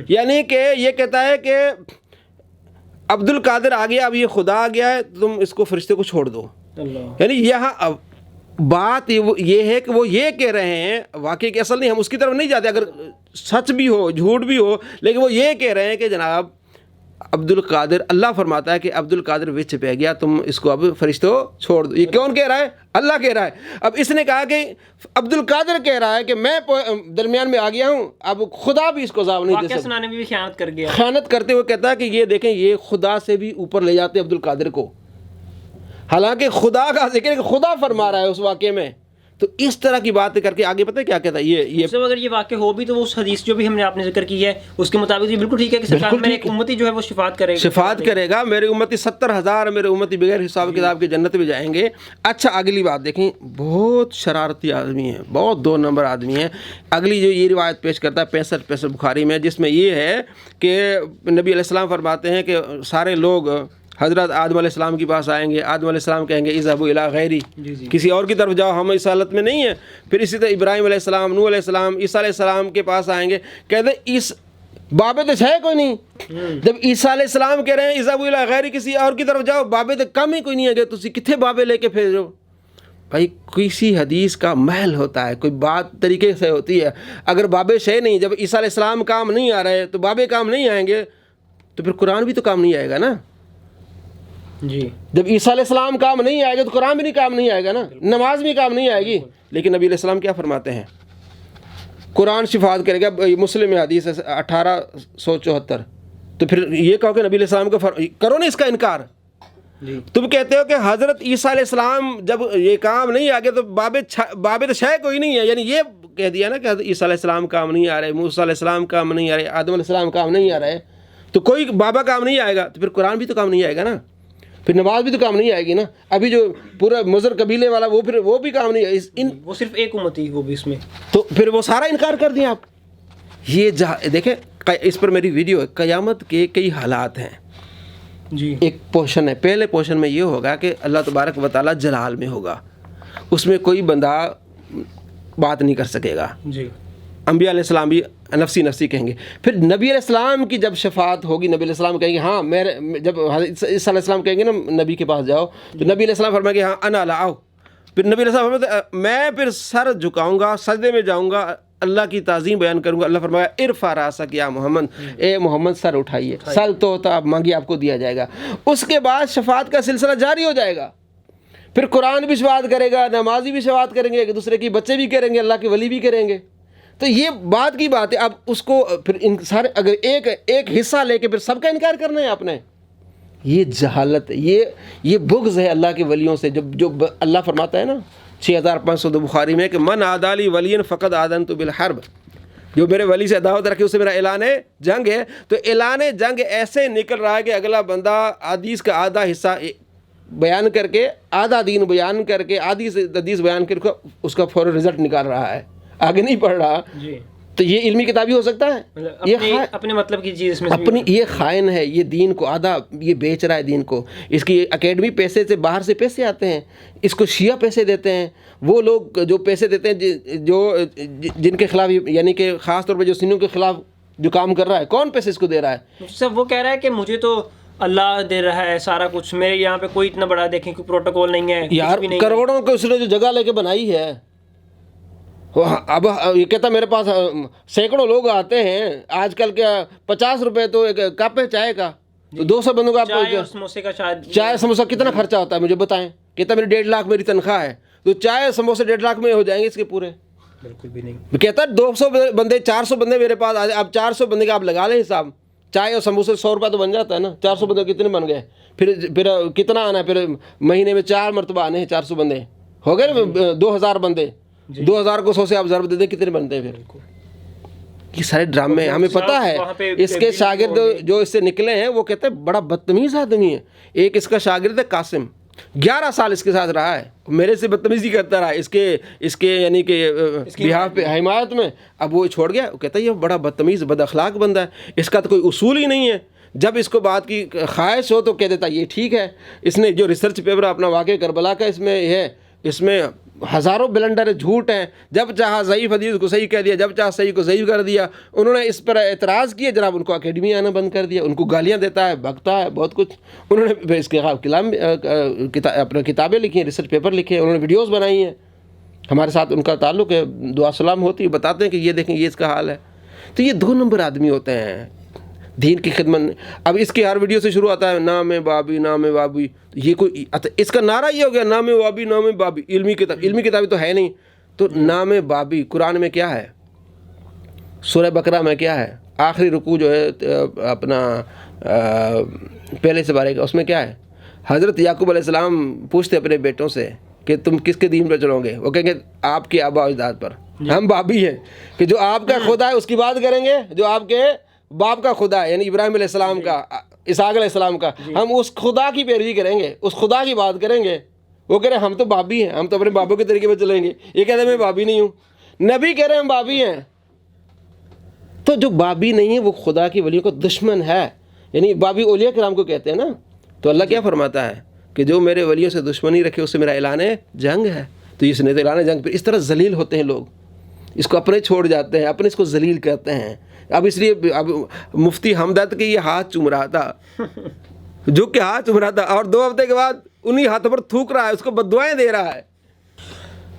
یعنی کہ یہ کہتا ہے کہ عبد القادر آ گیا, اب یہ خدا آ گیا ہے, تم اس کو فرشتے کو چھوڑ دو. یعنی یہاں بات یہ ہے کہ وہ یہ کہہ رہے ہیں, واقعی کہ اصل نہیں, ہم اس کی طرف نہیں جاتے اگر سچ بھی ہو جھوٹ بھی ہو, لیکن وہ یہ کہہ رہے ہیں کہ جناب عبد القادر, اللہ فرماتا ہے کہ عبد القادر وچ پہ گیا, تم اس کو اب فرشتوں چھوڑ دو. یہ کون کہہ رہا ہے؟ اللہ کہہ رہا ہے. اب اس نے کہا کہ عبد القادر کہہ رہا ہے کہ میں درمیان میں آ گیا ہوں, اب خدا بھی اس کو عذاب نہیں دے سکتا. سنانے میں بھی خیانت کر گیا. خیانت کرتے ہوئے کہتا ہے کہ یہ دیکھیں یہ خدا سے بھی اوپر لے جاتے عبد القادر کو, حالانکہ خدا کا ذکر ہے, خدا فرما رہا ہے اس واقعے میں. تو اس طرح کی باتیں کر کے آگے پتہ ہے کیا کہتا ہے یہ سب. اگر یہ واقع ہو بھی تو وہ اس حدیث جو بھی ہم نے آپ نے ذکر کی ہے اس کے مطابق یہ بالکل ٹھیک ہے کہ سرکار میں ایک امتی جو ہے وہ شفاعت کرے گا. میرے امتی 70,000 میرے امتی بغیر حساب کتاب کے جنت میں جائیں گے. اچھا اگلی بات دیکھیں, بہت شرارتی آدمی ہیں, بہت 2 نمبر آدمی ہیں. اگلی جو یہ روایت پیش کرتا ہے 65 بخاری میں, جس میں یہ ہے کہ نبی علیہ السلام فرماتے ہیں کہ سارے لوگ حضرت آدم علیہ السلام کے پاس آئیں گے, آدم علیہ السلام کہیں گے اذهبوا الی غیری, کسی اور کی طرف جاؤ, ہم اس حالت میں نہیں ہیں. پھر اسی طرح ابراہیم علیہ السلام, نوح علیہ السلام, عیسیٰ علیہ السلام کے پاس آئیں گے, کہتے ہیں اس بابے تو ہے کوئی نہیں. جب عیسیٰ علیہ السلام کہہ رہے ہیں اذهبوا الی غیری, کسی اور کی طرف جاؤ, بابے تو کم ہی کوئی نہیں ہے کہ تسی کتنے بابے لے کے پھر رہے ہو. بھائی کسی حدیث کا محل ہوتا ہے, کوئی بات طریقے سے ہوتی ہے. اگر بابے شے نہیں, جب عیسیٰ علیہ السلام کام نہیں آ رہے تو بابے کام نہیں آئیں گے, تو پھر قرآن بھی تو کام نہیں آئے گا نا. جی جب عیسیٰ علیہ السلام کام نہیں آئے گا تو قرآن بھی نہیں کام نہیں آئے گا نا, نماز بھی کام نہیں آئے گی. لیکن نبی علیہ السلام کیا فرماتے ہیں, قرآن شفاعت کرے گا. مسلم حدیث ہے 1874. تو پھر یہ کہو کہ نبی علیہ السلام کو کرو نا اس کا انکار. تم کہتے ہو کہ حضرت عیسیٰ علیہ السلام جب یہ کام نہیں آگے تو بابے تو شے کوئی نہیں ہے, یعنی یہ کہہ دیا نا کہ حضرت عیسیٰ علیہ السلام کام نہیں آ رہے, موسیٰ علیہ السلام کام نہیں آ رہے, آدم علیہ السلام کام نہیں آ رہے, تو کوئی بابا کام نہیں آئے گا, تو پھر قرآن بھی تو کام نہیں آئے گا نا, پھر نماز بھی تو کام نہیں آئے گی نا. ابھی جو پورا مضر قبیلے والا وہ بھی کام نہیں ہے, وہ صرف ایک امتی, وہ بھی اس میں, تو پھر وہ سارا انکار کر دیا آپ. یہ دیکھیں اس پر میری ویڈیو ہے, قیامت کے کئی حالات ہیں. جی ایک پورشن ہے, پہلے پورشن میں یہ ہوگا کہ اللہ تبارک و تعالیٰ جلال میں ہوگا, اس میں کوئی بندہ بات نہیں کر سکے گا. جی انبیاء علیہ السلام بھی نفسی نفسی کہیں گے. پھر نبی علیہ السلام کی جب شفاعت ہوگی, نبی علیہ السلام کہیں گے ہاں جب حضرت عیسیٰ علیہ السلام کہیں گے نا نبی کے پاس جاؤ, تو نبی علیہ السلام فرمائیں گے ہاں انا لا آؤ. پھر نبی علیہ السلام فرماتے میں پھر سر جھکاؤں گا, سجدے میں جاؤں گا, اللہ کی تعظیم بیان کروں گا. اللہ فرمایا ارفع راسک یا محمد, اے محمد سر اٹھائیے, سل تو آپ مانگیے آپ کو دیا جائے گا. اس کے بعد شفاعت کا سلسلہ جاری ہو جائے گا. پھر قرآن بھی شفاعت کرے گا, نمازی بھی شفاعت کریں گے, ایک دوسرے کی بچے بھی کریں گے, اللہ کے ولی بھی کریں گے. تو یہ بات کی بات ہے. اب اس کو پھر سارے اگر ایک حصہ لے کے پھر سب کا انکار کرنا ہے آپ نے, یہ جہالت ہے, یہ بغض ہے اللہ کے ولیوں سے. جو اللہ فرماتا ہے نا 6500 بخاری میں کہ من عادالی ولی فقط آذنت بالحرب, جو میرے ولی سے عداوت رکھے اسے میرا اعلان جنگ ہے. تو اعلان جنگ ایسے نکل رہا ہے کہ اگلا بندہ حدیث کا آدھا حصہ بیان کر کے, آدھا دین بیان کر کے, آدھی حدیث بیان کر کے اس کا فوری رزلٹ نکال رہا ہے, آگے نہیں پڑھ رہا. جی تو یہ علمی کتابی ہو سکتا ہے؟ یہ اپنے مطلب کی چیز میں اپنی, یہ خائن ہے, یہ دین کو آدھا یہ بیچ رہا ہے دین کو. اس کی اکیڈمی پیسے سے باہر سے پیسے آتے ہیں, اس کو شیعہ پیسے دیتے ہیں. وہ لوگ جو پیسے دیتے ہیں جو جن کے خلاف, یعنی کہ خاص طور پہ جو سنیوں کے خلاف جو کام کر رہا ہے, کون پیسے اس کو دے رہا ہے؟ سب وہ کہہ رہا ہے کہ مجھے تو اللہ دے رہا ہے سارا کچھ, میرے یہاں پہ کوئی اتنا بڑا دیکھیں کوئی پروٹوکول نہیں ہے یار. کروڑوں کو اس نے جو جگہ لے کے بنائی ہے, اب یہ کہتا میرے پاس سینکڑوں لوگ آتے ہیں آج کل, کیا 50 روپے تو ایک کپ ہے چائے کا, تو 200 بندوں کا سموسے کا چائے سموسا کتنا خرچہ ہوتا ہے مجھے بتائیں. کہتا میری 1.5 لاکھ میری تنخواہ ہے, تو چائے سموسے 1.5 لاکھ میں ہو جائیں گے اس کے پورے؟ بالکل بھی نہیں. کہتا 200 بندے 400 بندے میرے پاس آ جائیں, اب 400 بندے کا آپ لگا لیں حساب, چائے اور سموسے 100 روپے تو بن جاتا ہے نا. 400 بندے کتنے بن گئے, پھر کتنا آنا ہے, پھر مہینے میں 4 مرتبہ آنے ہیں 400 بندے, ہو گئے نا 2000 بندے. 2000 کو 100 سے آپ ضرب دے دیں کتنے بنتے ہیں پھر؟ یہ سارے ڈرامے ہمیں پتہ ہے. اس کے شاگرد جو اس سے نکلے ہیں وہ کہتے ہیں بڑا بدتمیز آدمی ہے. ایک اس کا شاگرد ہے قاسم, 11 سال اس کے ساتھ رہا ہے, میرے سے بدتمیزی کرتا رہا اس کے یعنی کہ بہاف پہ حمایت میں. اب وہ چھوڑ گیا, وہ کہتا ہے یہ بڑا بدتمیز بد اخلاق بندہ ہے, اس کا تو کوئی اصول ہی نہیں ہے. جب اس کو بات کی خواہش ہو تو کہہ دیتا یہ ٹھیک ہے. اس نے جو ریسرچ پیپر اپنا واقع کربلا کا اس میں ہے, اس میں ہزاروں بلنڈر جھوٹ ہیں. جب چاہا ضعیف حدیث کو صحیح کہہ دیا, جب چاہا صحیح کو ضعیف کر دیا. انہوں نے اس پر اعتراض کیا, جناب ان کو اکیڈمی آنا بند کر دیا, ان کو گالیاں دیتا ہے, بھگتا ہے, بہت کچھ. انہوں نے اس کے خلاف اپنے کتابیں لکھی ہیں, ریسرچ پیپر لکھے ہیں, انہوں نے ویڈیوز بنائی ہیں. ہمارے ساتھ ان کا تعلق ہے, دعا سلام ہوتی ہے, بتاتے ہیں کہ یہ دیکھیں یہ اس کا حال ہے. تو یہ 2 نمبر آدمی ہوتے ہیں دین کی خدمت. اب اس کی ہر ویڈیو سے شروع آتا ہے نام بابی نام بابی. یہ کوئی اس کا نعرہ یہ ہو گیا نام بابی نام بابی. علمی کتابی تو ہے نہیں. تو نام بابی قرآن میں کیا ہے, سورہ بقرہ میں کیا ہے, آخری رکوع جو ہے اپنا پہلے سے بارے کا, اس میں کیا ہے؟ حضرت یعقوب علیہ السلام پوچھتے اپنے بیٹوں سے کہ تم کس کے دین پر چلو گے؟ وہ کہیں گے آپ کے آبا و اجداد پر. ہم بابی ہیں کہ جو آپ کا خدا ہے اس کی بات کریں گے, جو آپ کے باپ کا خدا ہے یعنی ابراہیم علیہ السلام کا, اسحاق علیہ السلام کا, ہم اس خدا کی پیروی کریں گے, اس خدا کی بات کریں گے. وہ کہہ رہے ہیں ہم تو بابی ہیں, ہم تو اپنے بابوں کے طریقے پہ چلیں گے. یہ کہتے ہیں میں بابی نہیں ہوں. نبی کہہ رہے ہیں ہم بابی ہیں. تو جو بابی نہیں ہے وہ خدا کی ولیوں کا دشمن ہے. یعنی بابی اولیاء کرام کو کہتے ہیں نا, تو اللہ کیا فرماتا ہے کہ جو میرے ولیوں سے دشمنی رکھے اس سے میرا اعلان جنگ ہے. تو اس نے تو اعلان جنگ پہ اس طرح ذلیل ہوتے ہیں لوگ, اس کو اپنے چھوڑ جاتے ہیں, اپنے اس کو ذلیل کہتے ہیں. اب اس لیے اب مفتی حمدرد کے یہ ہاتھ چوم رہا تھا, جھک کے ہاتھ چوم رہا تھا, اور 2 ہفتے کے بعد انہی ہاتھوں پر تھوک رہا ہے, اس کو بددعائیں دے رہا ہے.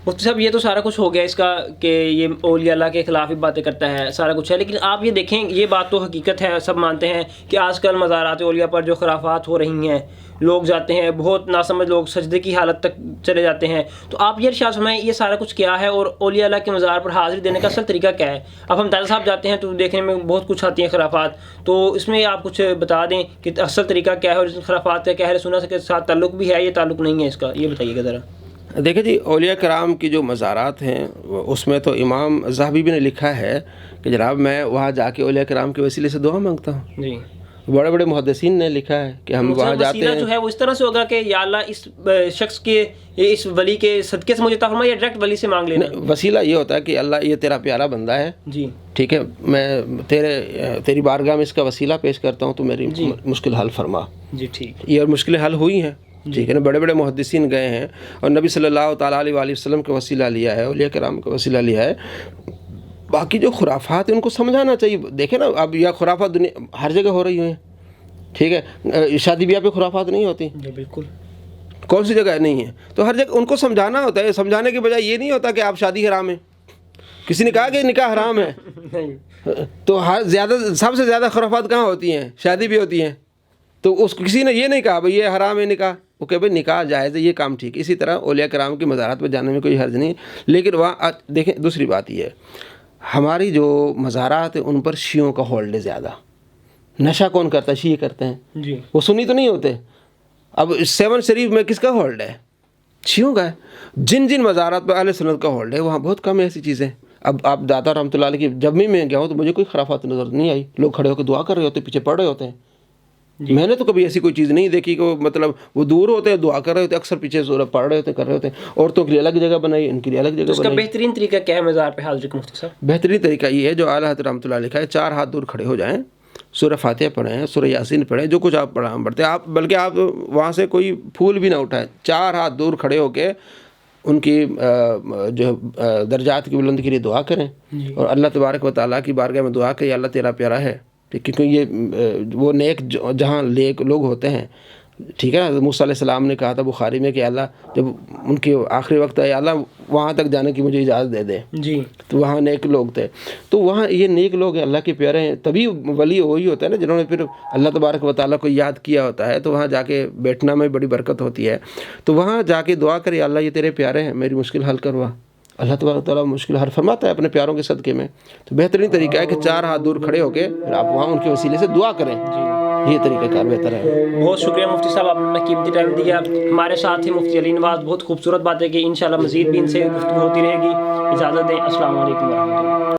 مفتی صاحب یہ تو سارا کچھ ہو گیا اس کا کہ یہ اولیاء اللہ کے خلاف ہی باتیں کرتا ہے, سارا کچھ ہے, لیکن آپ یہ دیکھیں یہ بات تو حقیقت ہے, سب مانتے ہیں کہ آج کل مزارات اولیاء پر جو خرافات ہو رہی ہیں, لوگ جاتے ہیں, بہت ناسمجھ لوگ سجدے کی حالت تک چلے جاتے ہیں. تو آپ یہ ارشاد فرمائیں یہ سارا کچھ کیا ہے, اور اولیاء اللہ کے مزار پر حاضری دینے کا اصل طریقہ کیا ہے؟ اب ہم دادا صاحب جاتے ہیں تو دیکھنے میں بہت کچھ آتی ہیں خرافات, تو اس میں آپ کچھ بتا دیں کہ اصل طریقہ کیا ہے, اور اس خرافات کا اہل سنت کے ساتھ تعلق بھی ہے, یہ تعلق نہیں ہے اس کا, یہ بتائیے گا ذرا. دیکھیں جی, اولیاء کرام کی جو مزارات ہیں اس میں تو امام ذہبی بھی نے لکھا ہے کہ جناب میں وہاں جا کے اولیاء کرام کے وسیلے سے دعا مانگتا ہوں. جی, بڑے بڑے محدثین نے لکھا ہے کہ ہم وہاں جاتے ہیں. جو ہے وہ اس طرح سے ہوگا کہ یا اللہ اس شخص کے اس ولی کے صدقے سے مجھے عطا فرما, یا ڈائریکٹ ولی سے مانگ لینا؟ وسیلہ یہ ہوتا ہے کہ اللہ یہ تیرا پیارا بندہ ہے, جی ٹھیک ہے, میں تیری بارگاہ میں اس کا وسیلہ پیش کرتا ہوں, تو میری مشکل حل فرما. جی ٹھیک, یہ اور مشکلیں حل ہوئی ہیں, ٹھیک ہے نا. بڑے بڑے محدثین گئے ہیں اور نبی صلی اللہ تعالیٰ علیہ وآلہ وسلم کا وسیلہ لیا ہے, اولیاء کرام کا وسیلہ لیا ہے. باقی جو خرافات ہیں ان کو سمجھانا چاہیے. دیکھیں نا, اب یہ خرافات دنیا ہر جگہ ہو رہی ہیں, ٹھیک ہے. شادی بیاہ پہ خرافات نہیں ہوتی, بالکل, کون سی جگہ نہیں ہے, تو ہر جگہ ان کو سمجھانا ہوتا ہے. سمجھانے کے بجائے یہ نہیں ہوتا کہ آپ شادی حرام ہے, کسی نے کہا کہ نکاح حرام ہے, تو سب سے زیادہ خرافات کہاں ہوتی ہیں؟ شادی بھی ہوتی ہیں. تو اس کسی نے یہ نہیں کہا بھائی یہ حرام ہے نکاح, وہ کہ بھائی نکاح جائز ہے, یہ کام ٹھیک ہے. اسی طرح اولیاء کرام کی مزارات پہ جانے میں کوئی حرج نہیں, لیکن وہاں دیکھیں دوسری بات یہ ہے, ہماری جو مزارات ہیں ان پر شیعوں کا ہولڈ ہے زیادہ. نشہ کون کرتا ہے؟ شیعہ کرتے ہیں, جی, وہ سنی تو نہیں ہوتے. اب 7 شریف میں کس کا ہولڈ ہے؟ شیعوں کا ہے. جن جن مزارات پہ اہل سنت کا ہولڈ ہے وہاں بہت کم ایسی چیزیں. اب آپ داتا رحمۃ اللہ علیہ کی جب بھی میں گیا ہوں تو مجھے کوئی خرافات نظر نہیں آئی. لوگ کھڑے ہو کے دعا کر رہے ہوتے, پیچھے پڑھ رہے ہوتے ہیں. میں نے تو کبھی ایسی کوئی چیز نہیں دیکھی کہ مطلب وہ دور ہوتے ہیں دعا کر رہے ہوتے, اکثر پیچھے پڑھ رہے ہوتے, کر رہے ہوتے ہیں. عورتوں کے لیے الگ جگہ بنائی, ان کے لیے الگ جگہ اس کا بنائی. بہترین طریقہ کیا ہے مزار پہ حاضری کا مفتی صاحب؟ بہترین طریقہ یہ ہے جو اعلیٰ حضرت رحمۃ اللہ علیہ لکھا ہے, 4 ہاتھ دور کھڑے ہو جائیں, سورہ فاتحہ پڑھیں, سورہ یاسین پڑھیں, جو کچھ آپ پڑھتے ہیں آپ, بلکہ آپ وہاں سے کوئی پھول بھی نہ اٹھائیں, 4 ہاتھ دور کھڑے ہو کے ان کی جو درجات کی بلندی کے لیے دعا کریں, اور اللہ تبارک و تعالیٰ کی بارگاہ میں دعا کہ یا اللہ تیرا پیارا ہے, کیونکہ یہ وہ نیک جہاں نیک لوگ ہوتے ہیں, ٹھیک ہے نا. موسیٰ علیہ السلام نے کہا تھا بخاری میں کہ اللہ جب ان کے آخری وقت ہے, اللہ وہاں تک جانے کی مجھے اجازت دے دے. جی, تو وہاں نیک لوگ تھے, تو وہاں یہ نیک لوگ ہیں, اللہ کے پیارے ہیں. تبھی ولی وہی ہوتا ہے نا جنہوں نے پھر اللہ تبارک و تعالیٰ کو یاد کیا ہوتا ہے, تو وہاں جا کے بیٹھنا میں بڑی برکت ہوتی ہے. تو وہاں جا کے دعا کرے, اللہ یہ تیرے پیارے ہیں, میری مشکل حل کروا. اللہ تبارک و تعالیٰ مشکل حل فرماتا ہے اپنے پیاروں کے صدقے میں. تو بہترین طریقہ ہے کہ 4 ہاتھ دور کھڑے ہو کے پھر آپ وہاں ان کے وسیلے سے دعا کریں. یہ طریقہ کار بہتر ہے. بہت شکریہ مفتی صاحب, آپ نے قیمتی ٹائم دیا. ہمارے ساتھ ہی مفتی علی نواز, بہت خوبصورت بات ہے کہ انشاءاللہ مزید بھی ان سے گفتگو ہوتی رہے گی. اجازت دیں, السلام علیکم ورحمۃ اللہ.